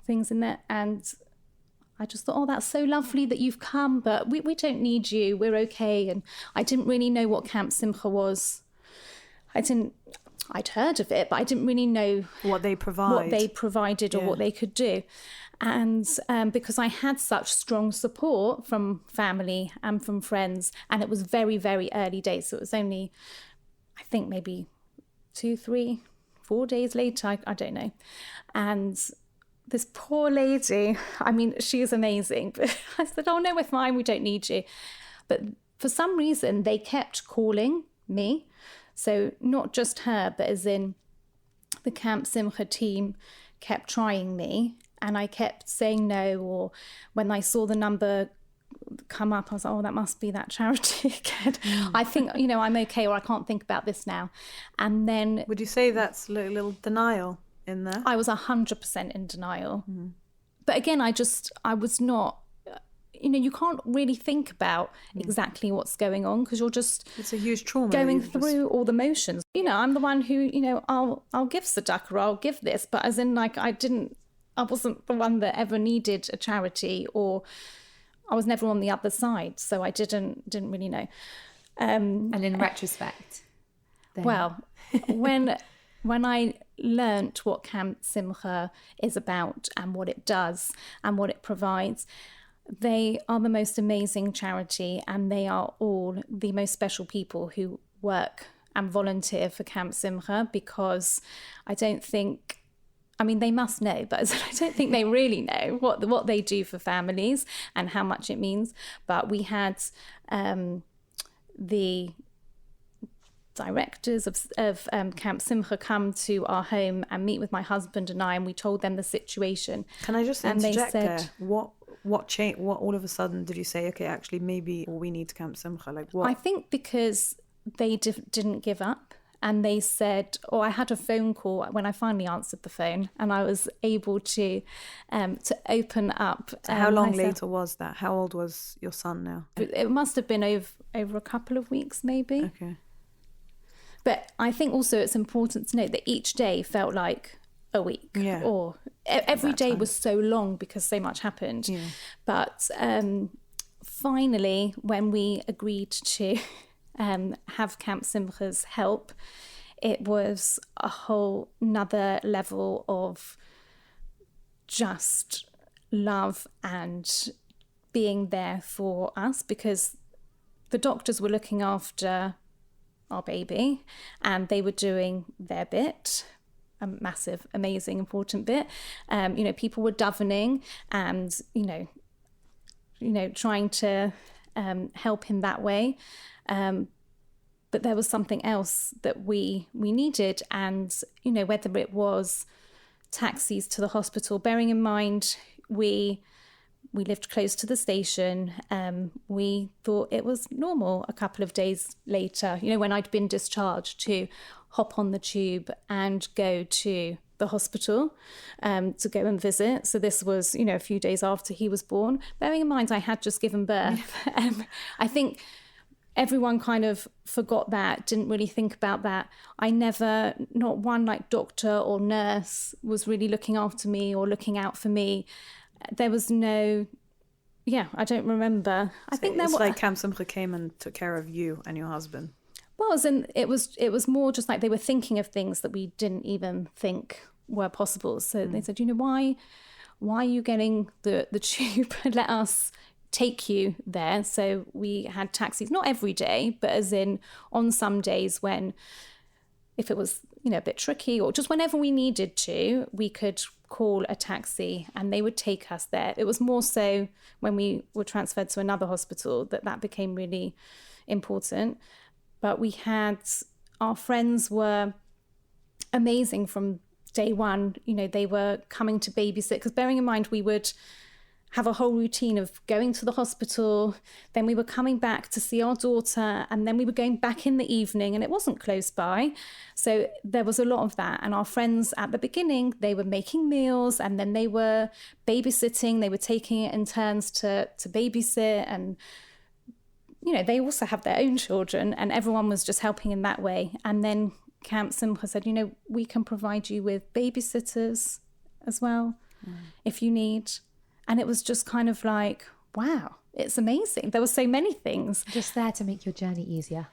things in there, and I just thought, oh, that's so lovely that you've come, but we don't need you, we're okay. And I didn't really know what Camp Simcha was. I'd heard of it, but I didn't really know what they provided or what they could do. And because I had such strong support from family and from friends, and it was very, very early days, so it was only, I think maybe 2, 3, 4 days later, I don't know. And this poor lady, I mean, she is amazing. But I said, oh, no, we're fine. We don't need you. But for some reason, they kept calling me. So not just her, but as in the Camp Simcha team kept trying me. And I kept saying no. Or when I saw the number come up, I was like, oh, that must be that charity again. I think, you know, I'm okay, or I can't think about this now. And then... Would you say that's a little denial in there? I was 100% in denial. But again, I was not, you know, you can't really think about exactly what's going on because you're just, it's a huge trauma going through all the motions. You know, I'm the one who, you know, I'll give tzedakah, or I'll give this, but as in, like, I wasn't the one that ever needed a charity, or I was never on the other side, so I didn't really know. And in retrospect, then... Well, when I learnt what Camp Simcha is about and what it does and what it provides, they are the most amazing charity, and they are all the most special people who work and volunteer for Camp Simcha, because I don't think, I mean, they must know, but I don't think they really know what they do for families and how much it means. But we had the directors of Camp Simcha come to our home and meet with my husband and I, and we told them the situation. Can I just and interject they said, there? What changed? What all of a sudden did you say, okay, actually maybe we need Camp Simcha? Like what? I think because they didn't give up, and they said, I had a phone call when I finally answered the phone, and I was able to open up. So how long later was that? How old was your son now? It must have been over a couple of weeks, maybe. Okay. But I think also it's important to note that each day felt like a week, or every day was so long because so much happened. Yeah. But finally, when we agreed to have Camp Simcha's help, it was a whole nother level of just love and being there for us, because the doctors were looking after our baby and they were doing their bit, a massive, amazing, important bit. You know, people were davening and, you know, trying to help in that way. but there was something else that we needed. And, whether it was taxis to the hospital, bearing in mind we lived close to the station. We thought it was normal a couple of days later, when I'd been discharged, to hop on the tube and go to the hospital to go and visit. So this was, a few days after he was born. Bearing in mind I had just given birth. I think everyone kind of forgot that, didn't really think about that. Not one doctor or nurse was really looking after me or looking out for me. There was no, I don't remember. I think there was like Camp Simcha came and took care of you and your husband. And it was more just like they were thinking of things that we didn't even think were possible. So they said, why are you getting the tube? Let us take you there. So we had taxis, not every day, but as in on some days when, if it was, a bit tricky, or just whenever we needed to, we could call a taxi and they would take us there. It was more so when we were transferred to another hospital that became really important. But our friends were amazing from day one. They were coming to babysit, because bearing in mind we would have a whole routine of going to the hospital, then we were coming back to see our daughter, and then we were going back in the evening, and it wasn't close by. So there was a lot of that. And our friends at the beginning, they were making meals, and then they were babysitting. They were taking it in turns to babysit, and they also have their own children, and everyone was just helping in that way. And then Camp Simcha said, we can provide you with babysitters as well, if you need. And it was just kind of like, wow, it's amazing. There were so many things. Just there to make your journey easier.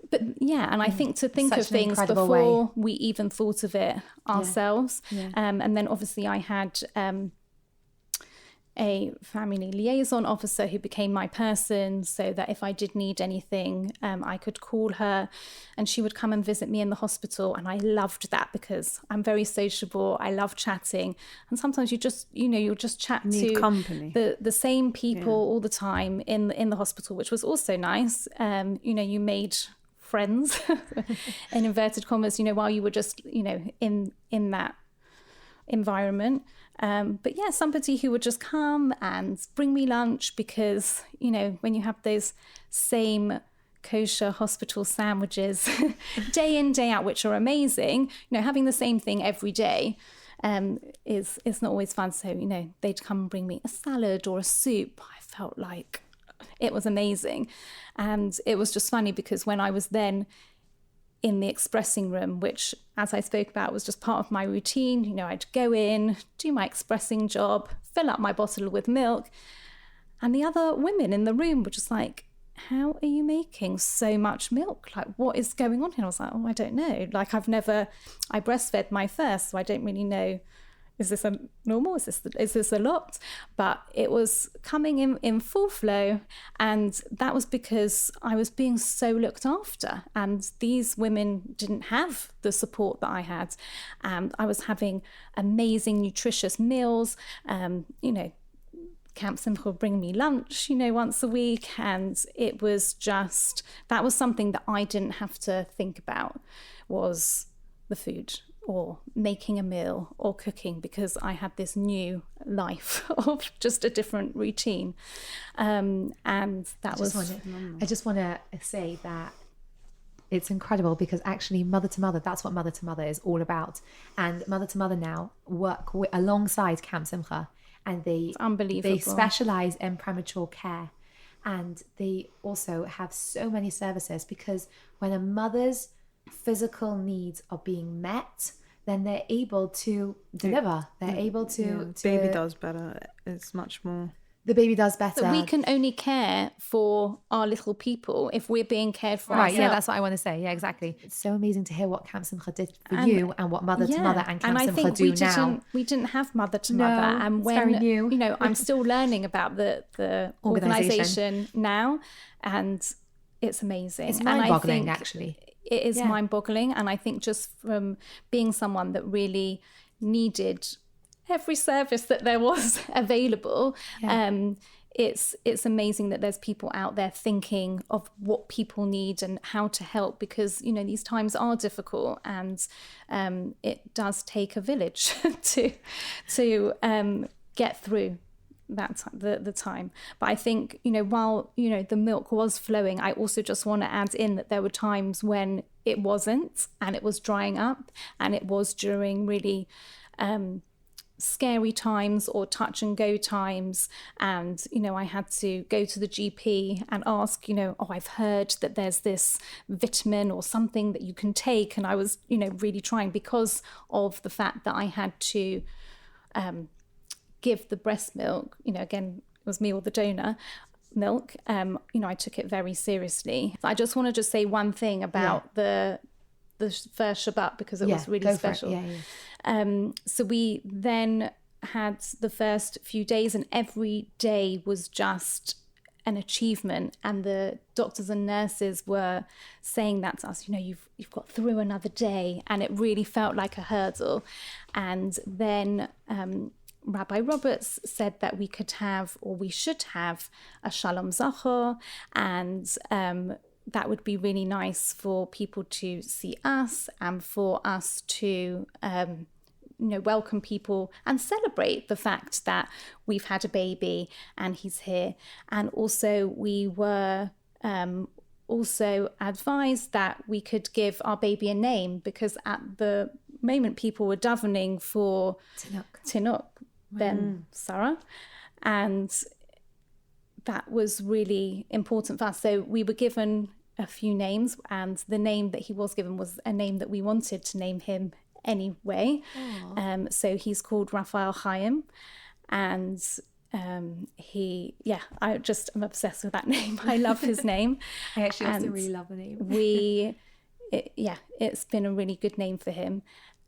But and I think to think of things before we even thought of it ourselves. Yeah. And then obviously I had a family liaison officer who became my person, so that if I did need anything, I could call her and she would come and visit me in the hospital. And I loved that because I'm very sociable. I love chatting. And sometimes you just, you'll just chat Need to company. the same people all the time in the hospital, which was also nice. You made friends in inverted commas, while you were just, in that environment. But somebody who would just come and bring me lunch, because when you have those same kosher hospital sandwiches day in, day out, which are amazing, having the same thing every day is not always fun. So they'd come and bring me a salad or a soup. I felt like it was amazing. And it was just funny because when I was then in the expressing room, which, as I spoke about, was just part of my routine. I'd go in, do my expressing job, fill up my bottle with milk. And the other women in the room were just like, how are you making so much milk? Like, what is going on here? I was like, I don't know. Like, I breastfed my first, so I don't really know. Is this a normal? Is this a lot? But it was coming in full flow. And that was because I was being so looked after. And these women didn't have the support that I had. And I was having amazing, nutritious meals. Camp Simcha would bring me lunch, once a week. And it was just, that was something that I didn't have to think about, was the food, or making a meal, or cooking, because I had this new life of just a different routine. And that I just want to say that it's incredible, because actually Mother to Mother, that's what Mother to Mother is all about. And Mother to Mother now work alongside Camp Simcha, and it's unbelievable. They specialize in premature care. And they also have so many services, because when a mother's physical needs are being met, then they're able to deliver. They're able to baby does better. It's much more. The baby does better. But we can only care for our little people if we're being cared for ourselves. Yeah, that's what I want to say. Yeah, exactly. It's so amazing to hear what Camp Simcha did for you, and what Mother to Mother and Camp Simcha do now. We didn't have Mother to Mother, and it's very new. I'm still learning about the organisation now, and it's amazing. It's mind-boggling, actually. It is mind-boggling, and I think just from being someone that really needed every service that there was available, it's amazing that there's people out there thinking of what people need and how to help, because these times are difficult, and it does take a village to get through the time. But I think while the milk was flowing, I also just want to add in that there were times when it wasn't, and it was drying up, and it was during really scary times or touch and go times, and I had to go to the GP and ask, I've heard that there's this vitamin or something that you can take, and I was really trying, because of the fact that I had to give the breast milk, again, it was me or the donor milk, I took it very seriously. I just want to say one thing about the first Shabbat, because it was really special. So we then had the first few days, and every day was just an achievement, and the doctors and nurses were saying that to us, you've got through another day, and it really felt like a hurdle. And then Rabbi Roberts said that we could have, or we should have, a Shalom Zachor, and that would be really nice for people to see us, and for us to welcome people and celebrate the fact that we've had a baby and he's here. And also we were also advised that we could give our baby a name, because at the moment people were davening for Tinuk Ben Sarah, and that was really important for us. So we were given a few names, and the name that he was given was a name that we wanted to name him anyway. So he's called Raphael Chaim, and I'm obsessed with that name. I love his name. I actually also really love the name. It's been a really good name for him.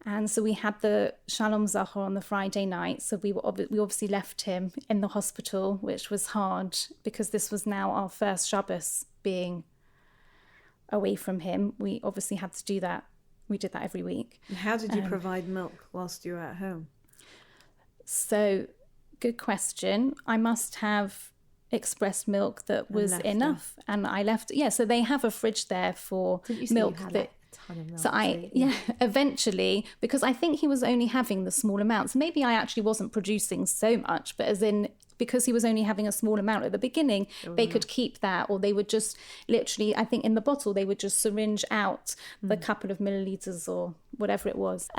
And so we had the Shalom Zachor on the Friday night. So we obviously left him in the hospital, which was hard, because this was now our first Shabbos being away from him. We obviously had to do that. We did that every week. And how did you provide milk whilst you were at home? So, good question. I must have expressed milk that was enough. And I left, so they have a fridge there for milk. Ton of milk. So eventually, because I think he was only having the small amounts. Maybe I actually wasn't producing so much, but as in, because he was only having a small amount at the beginning, they could keep that, or they would just literally, I think in the bottle, they would just syringe out the couple of milliliters or whatever it was.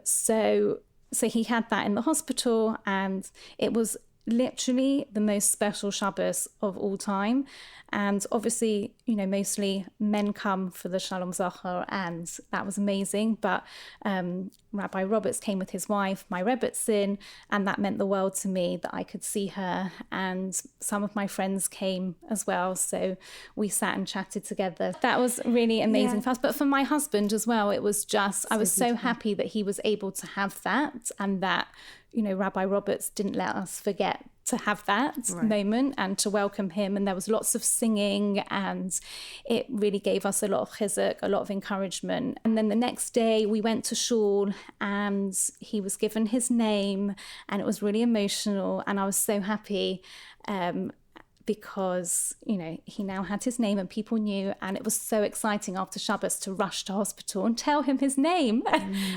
So he had that in the hospital, and it was literally the most special Shabbos of all time. And obviously, mostly men come for the Shalom Zachor, and that was amazing. But Rabbi Roberts came with his wife, my Rebbetzin, and that meant the world to me that I could see her. And some of my friends came as well. So we sat and chatted together. That was really amazing for us. But for my husband as well, it was just, I was so happy that he was able to have that, and that, Rabbi Roberts didn't let us forget to have that moment and to welcome him. And there was lots of singing, and it really gave us a lot of chizuk, a lot of encouragement. And then the next day we went to shul, and he was given his name, and it was really emotional. And I was so happy because, he now had his name and people knew, and it was so exciting after Shabbos to rush to hospital and tell him his name.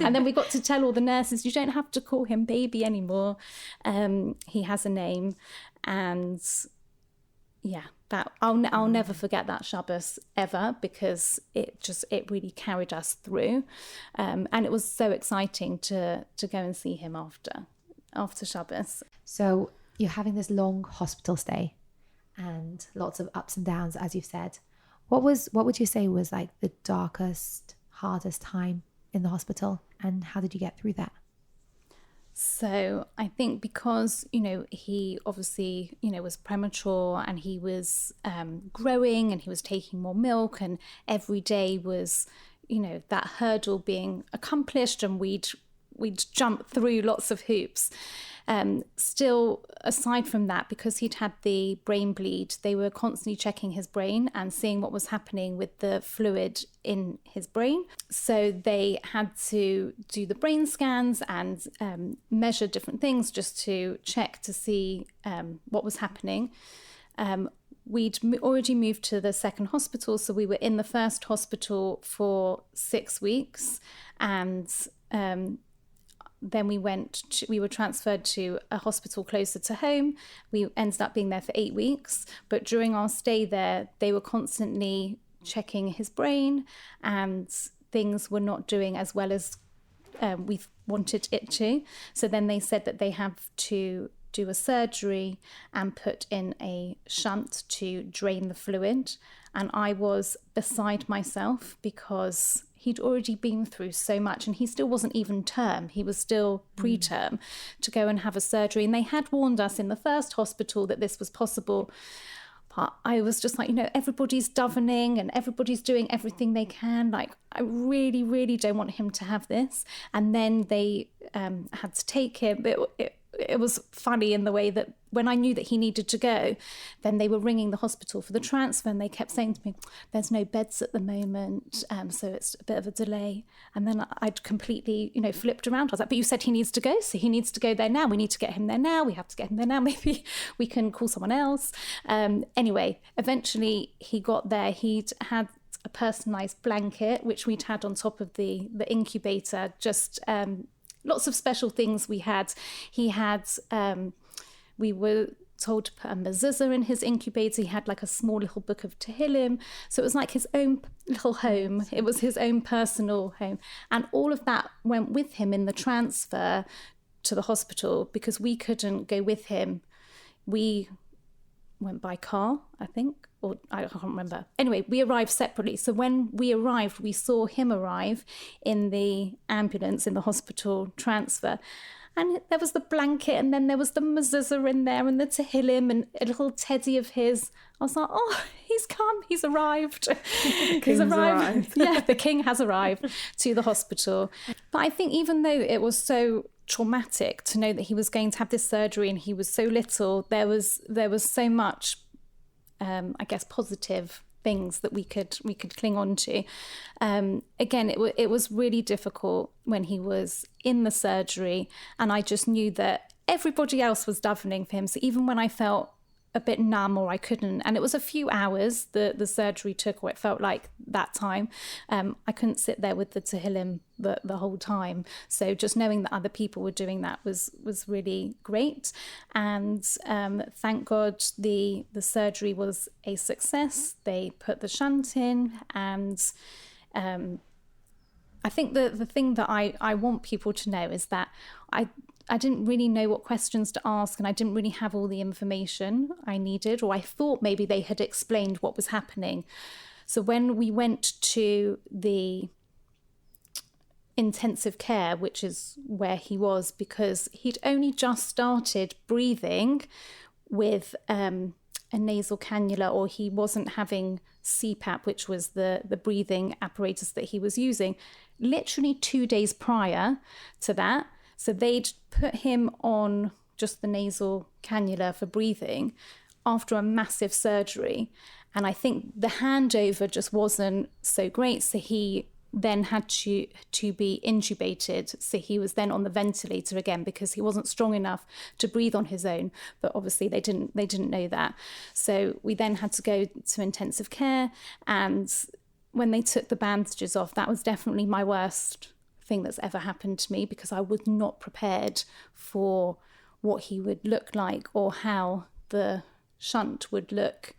And then we got to tell all the nurses, you don't have to call him baby anymore. He has a name. And that I'll never forget that Shabbos ever, because it really carried us through. And it was so exciting to go and see him after Shabbos. So you're having this long hospital stay and lots of ups and downs, as you've said. What would you say was like the darkest, hardest time in the hospital, and how did you get through that? So I think because, he obviously, was premature, and he was growing, and he was taking more milk, and every day was, that hurdle being accomplished, and we'd we'd jump through lots of hoops. Still, aside from that, because he'd had the brain bleed, they were constantly checking his brain and seeing what was happening with the fluid in his brain. So they had to do the brain scans and measure different things just to check to see what was happening. We'd already moved to the second hospital, so we were in the first hospital for 6 weeks, and then we were transferred to a hospital closer to home. We ended up being there for 8 weeks, but during our stay there, they were constantly checking his brain, and things were not doing as well as we wanted it to. So then they said that they have to do a surgery and put in a shunt to drain the fluid. And I was beside myself because he'd already been through so much, and he still wasn't even term. He was still preterm to go and have a surgery. And they had warned us in the first hospital that this was possible. But I was just like, everybody's davening and everybody's doing everything they can. Like, I really, really don't want him to have this. And then they had to take him. It was funny in the way that when I knew that he needed to go, then they were ringing the hospital for the transfer, and they kept saying to me, there's no beds at the moment, so it's a bit of a delay. And then I'd completely, flipped around. I was like, but you said he needs to go, so he needs to go there now. We need to get him there now. We have to get him there now. Maybe we can call someone else. Anyway, eventually he got there. He'd had a personalised blanket, which we'd had on top of the incubator, just lots of special things we had. He had, we were told to put a mezuzah in his incubator. He had like a small little book of Tehillim. So it was like his own little home. It was his own personal home. And all of that went with him in the transfer to the hospital because we couldn't go with him. We went by car, I think, or I can't remember. Anyway, we arrived separately. So when we arrived, we saw him arrive in the ambulance in the hospital transfer. And there was the blanket, and then there was the mezuzah in there, and the Tehillim, and a little teddy of his. I was like, oh, he's come, he's arrived. He's arrived. Yeah, the king has arrived to the hospital. But I think even though it was so traumatic to know that he was going to have this surgery and he was so little, there was so much, I guess, positive things that we could cling on to. Again, it was really difficult when he was in the surgery, and I just knew that everybody else was davening for him. So even when I felt a bit numb or I couldn't, and it was a few hours the surgery took, or it felt like that time, I couldn't sit there with the Tehillim the whole time. So just knowing that other people were doing that was really great. And thank God the surgery was a success. They put the shunt in, and I think the thing that I want people to know is that I didn't really know what questions to ask, and I didn't really have all the information I needed, or I thought maybe they had explained what was happening. So when we went to the intensive care, which is where he was, because he'd only just started breathing with a nasal cannula, or he wasn't having CPAP, which was the breathing apparatus that he was using, literally 2 days prior to that. So they'd put him on just the nasal cannula for breathing after a massive surgery. And I think the handover just wasn't so great. So he then had to be intubated. So he was then on the ventilator again because he wasn't strong enough to breathe on his own. But obviously they didn't know that. So we then had to go to intensive care. And when they took the bandages off, that was definitely my worst thing that's ever happened to me, because I was not prepared for what he would look like or how the shunt would look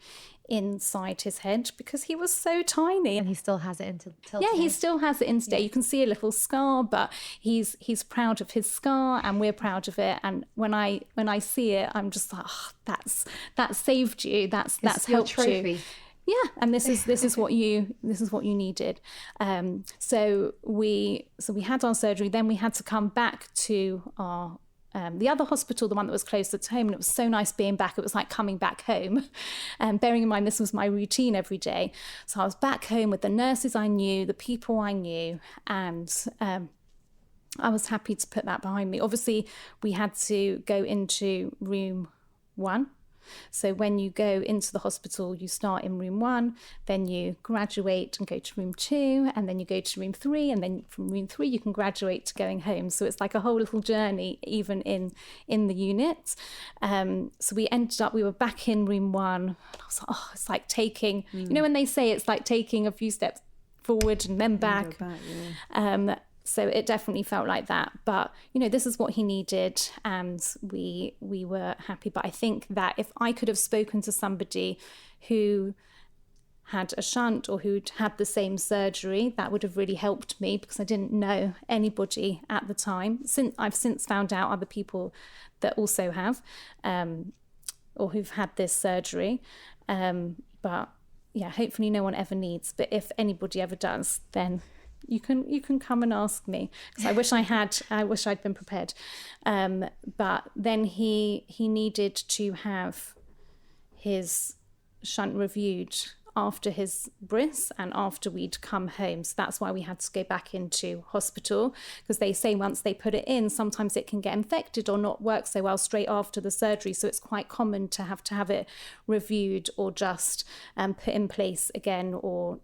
inside his head, because he was so tiny. And he still has it until yeah, today. he still has it in today. You can see a little scar, but he's proud of his scar, and we're proud of it. And when I see it, I'm just like, oh, that saved you. That's helped you. Yeah, and this is what you needed. So we had our surgery. Then we had to come back to our the other hospital, the one that was closer to home, and it was so nice being back. It was like coming back home. Bearing in mind this was my routine every day, so I was back home with the nurses I knew, the people I knew, and I was happy to put that behind me. Obviously, we had to go into room 1. So when you go into the hospital, you start in room 1, then you graduate and go to room 2, and then you go to room 3, and then from room 3 you can graduate to going home. So it's like a whole little journey, even in the unit. So we were back in room 1. And I was like, oh, it's like taking, you know, when they say it's like taking a few steps forward and then back. So it definitely felt like that. But, you know, this is what he needed, and we were happy. But I think that if I could have spoken to somebody who had a shunt or who'd had the same surgery, that would have really helped me, because I didn't know anybody at the time. I've since found out other people that also have, or who've had this surgery. But yeah, hopefully no one ever needs. But if anybody ever does, then you can come and ask me, because I wish I'd been prepared. But then he needed to have his shunt reviewed after his bris and after we'd come home. So that's why we had to go back into hospital, because they say once they put it in, sometimes it can get infected or not work so well straight after the surgery. So it's quite common to have it reviewed, or just put in place again, or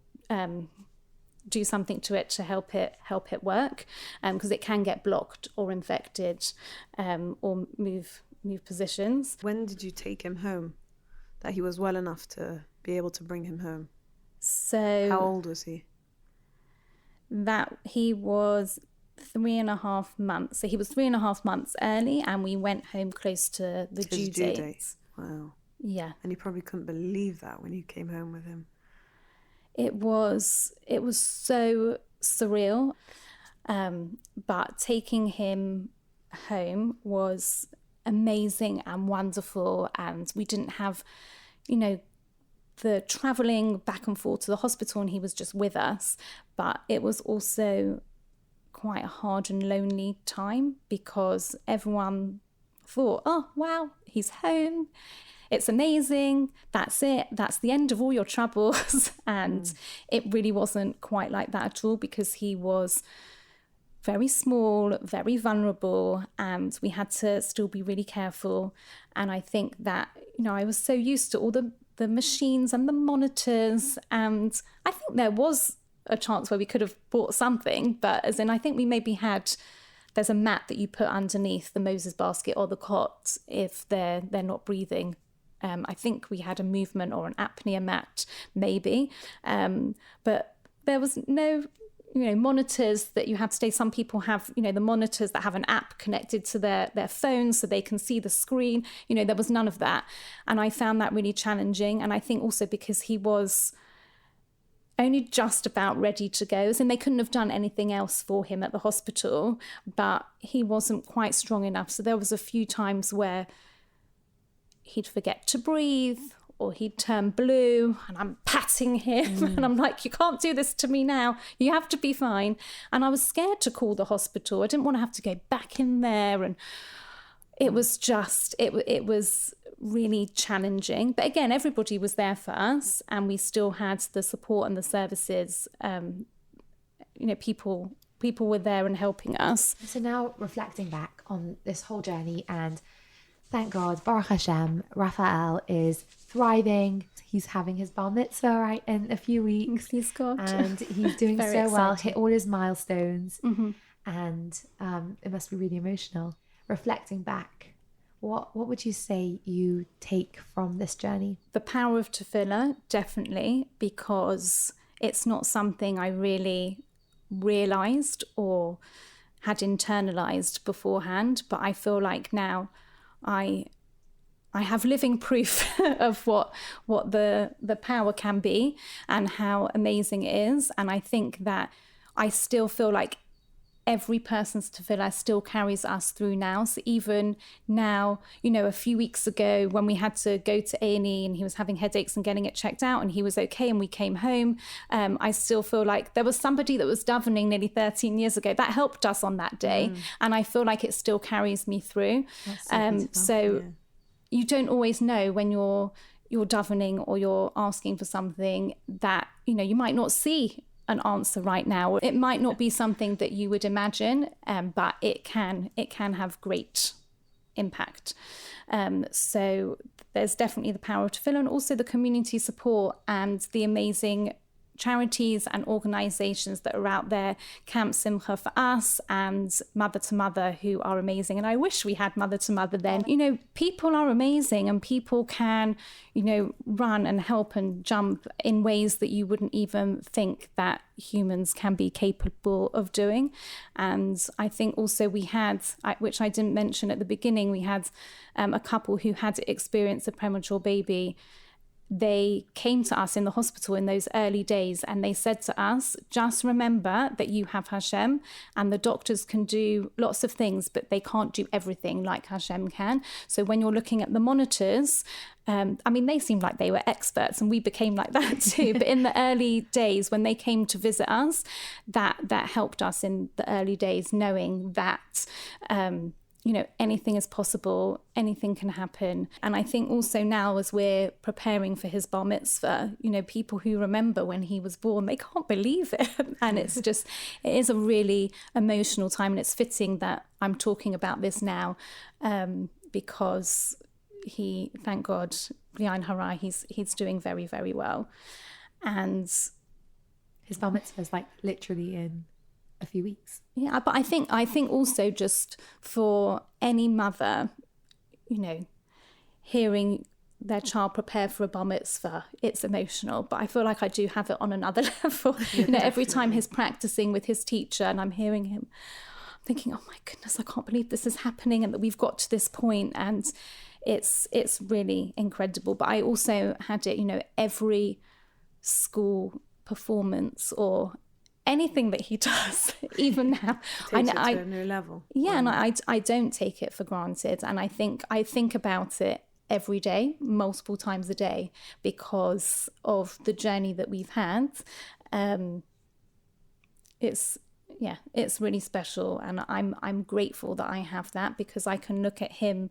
do something to it to help it work, because it can get blocked or infected, or move positions. When did you take him home, that he was well enough to be able to bring him home? So how old was he? That he was 3.5 months. So he was 3.5 months early, and we went home close to the due date. Wow. Yeah. And you probably couldn't believe that when you came home with him. It was so surreal, but taking him home was amazing and wonderful. And we didn't have, you know, the travelling back and forth to the hospital, and he was just with us. But it was also quite a hard and lonely time, because everyone thought, oh, wow, he's home. It's amazing. That's it. That's the end of all your troubles. And it really wasn't quite like that at all, because he was very small, very vulnerable, and we had to still be really careful. And I think that, you know, I was so used to all the machines and the monitors, and I think there was a chance where we could have bought something, but as in, I think we maybe there's a mat that you put underneath the Moses basket or the cot if they're not breathing. I think we had a movement or an apnea mat, maybe. But there was no, you know, monitors that you had to stay. Some people have, you know, the monitors that have an app connected to their phone so they can see the screen. You know, there was none of that. And I found that really challenging. And I think also because he was only just about ready to go. And they couldn't have done anything else for him at the hospital, but he wasn't quite strong enough. So there was a few times where he'd forget to breathe, or he'd turn blue, and I'm patting him and I'm like, you can't do this to me now. You have to be fine. And I was scared to call the hospital. I didn't want to have to go back in there. And it was just, it was really challenging. But again, everybody was there for us, and we still had the support and the services. You know, people were there and helping us. So now reflecting back on this whole journey, and thank God, Baruch Hashem, Raphael is thriving. He's having his bar mitzvah right in a few weeks. Please God. And he's doing so exciting. well, hit all his milestones. And it must be really emotional. Reflecting back, what would you say you take from this journey? The power of tefillah, definitely, because it's not something I really realised or had internalized beforehand, but I feel like now I have living proof of what the power can be and how amazing it is. And I think that I still feel like every person's tefillah still carries us through now. So even now, you know, a few weeks ago when we had to go to A&E and he was having headaches and getting it checked out and he was okay and we came home, I still feel like there was somebody that was davening nearly 13 years ago that helped us on that day. And I feel like it still carries me through. So you don't always know when you're davening or you're asking for something that, you know, you might not see an answer right now. It might not be something that you would imagine, but it can have great impact. So there's definitely the power to fill, and also the community support and the amazing charities and organizations that are out there, Camp Simcha for us and Mother to Mother, who are amazing. And I wish we had Mother to Mother then. You know, people are amazing, and people can, you know, run and help and jump in ways that you wouldn't even think that humans can be capable of doing. And I think also we had, which I didn't mention at the beginning, we had a couple who had experienced a premature baby. They came to us in the hospital in those early days, and they said to us, just remember that you have Hashem, and the doctors can do lots of things, but they can't do everything like Hashem can. So when you're looking at the monitors, I mean, they seemed like they were experts, and we became like that too. But in the early days, when they came to visit us, that helped us in the early days, knowing that you know, anything is possible, anything can happen. And I think also now, as we're preparing for his bar mitzvah, you know, people who remember when he was born, they can't believe it. And it's just, it is a really emotional time. And it's fitting that I'm talking about this now, because he, thank God, Lian Hara, he's doing very, very well. And his bar mitzvah is like literally in a few weeks. Yeah, but I think also just for any mother, you know, hearing their child prepare for a bar mitzvah, it's emotional. But I feel like I do have it on another level. You know, every time he's practicing with his teacher and I'm hearing him, I'm thinking, oh my goodness, I can't believe this is happening and that we've got to this point. And it's really incredible. But I also had it, you know, every school performance or anything that he does, even now, takes it to a new level. Yeah, and I don't take it for granted, and I think about it every day, multiple times a day, because of the journey that we've had. It's really special, and I'm grateful that I have that, because I can look at him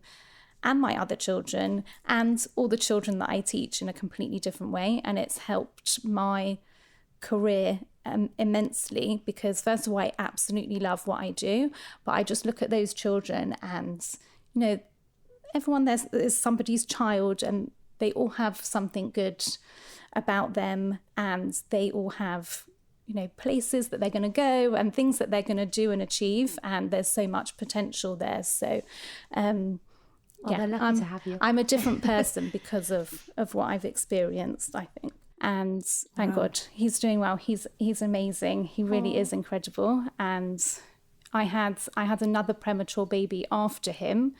and my other children and all the children that I teach in a completely different way, and it's helped my career immensely, because first of all, I absolutely love what I do, but I just look at those children and, you know, everyone there is somebody's child, and they all have something good about them, and they all have, you know, places that they're going to go and things that they're going to do and achieve, and there's so much potential there. So they're lucky to have you. I'm a different person because of what I've experienced, I think. And thank God he's doing well. He's amazing. He really is incredible. And I had another premature baby after him.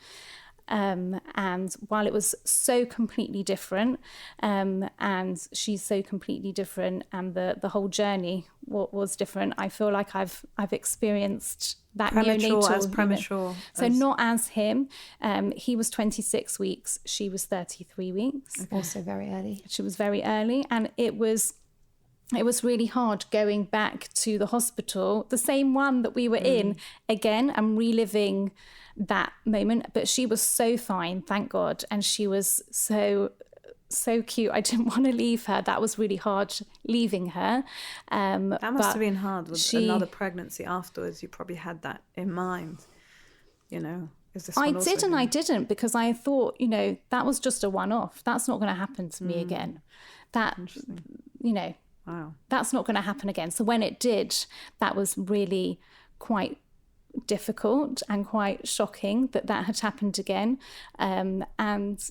And while it was so completely different, and she's so completely different, and the whole journey was different, I feel like I've experienced that premature. So not as him. He was 26 weeks. She was 33 weeks. Okay. Also very early. She was very early, and it was really hard going back to the hospital, the same one that we were in again, and reliving that moment. But she was so fine, thank God, and she was so cute. I didn't want to leave her. That was really hard, leaving her. That must have been hard with another pregnancy afterwards. You probably had that in mind, you know. Is this I did and I didn't, because I thought, you know, that was just a one-off. That's not going to happen to me again. That, you know, that's not going to happen again. So when it did, that was really quite difficult and quite shocking that had happened again. And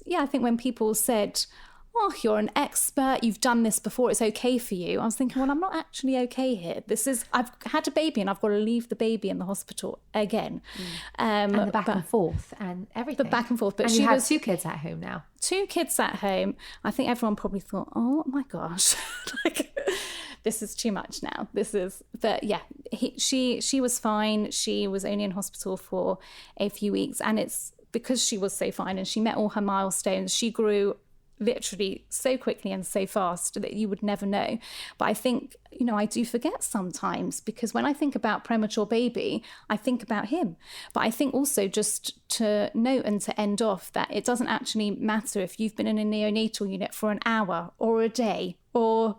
yeah, I think when people said, oh, you're an expert, you've done this before, it's okay for you, I was thinking, well, I'm not actually okay here. I've had a baby and I've got to leave the baby in the hospital again. And the back and forth and everything. The back and forth. But and she you have was 2 kids at home now. 2 kids at home. I think everyone probably thought, oh my gosh, like, this is too much now. But yeah, she was fine. She was only in hospital for a few weeks, and it's because she was so fine and she met all her milestones. She grew literally so quickly and so fast that you would never know. But I think, you know, I do forget sometimes, because when I think about premature baby, I think about him. But I think also, just to note and to end off, that it doesn't actually matter if you've been in a neonatal unit for an hour or a day or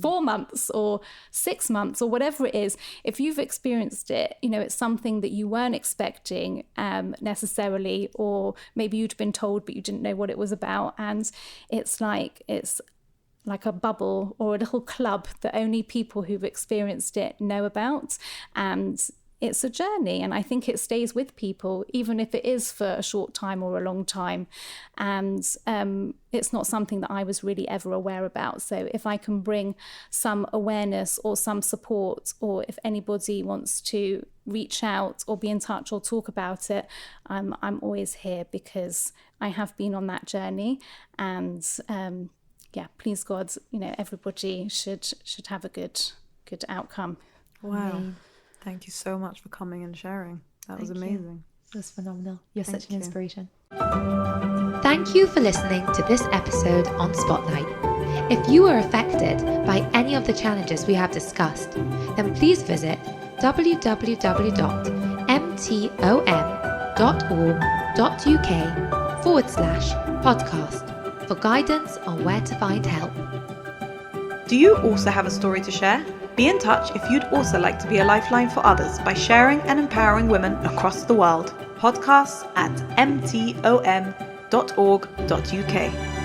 4 months or 6 months or whatever it is, if you've experienced it, you know, it's something that you weren't expecting necessarily, or maybe you'd been told but you didn't know what it was about, and it's like a bubble or a little club that only people who've experienced it know about. And it's a journey, and I think it stays with people, even if it is for a short time or a long time. And it's not something that I was really ever aware about. So if I can bring some awareness or some support, or if anybody wants to reach out or be in touch or talk about it, I'm always here, because I have been on that journey. And please God, you know, everybody should have a good outcome. Wow. Thank you so much for coming and sharing. That was amazing. It was phenomenal. You're Thank such an you. inspiration. Thank you for listening to this episode on Spotlight. If you were affected by any of the challenges we have discussed, then please visit www.mtom.org.uk/podcast for guidance on where to find help. Do you also have a story to share? Be in touch if you'd also like to be a lifeline for others by sharing and empowering women across the world. Podcasts@mtom.org.uk.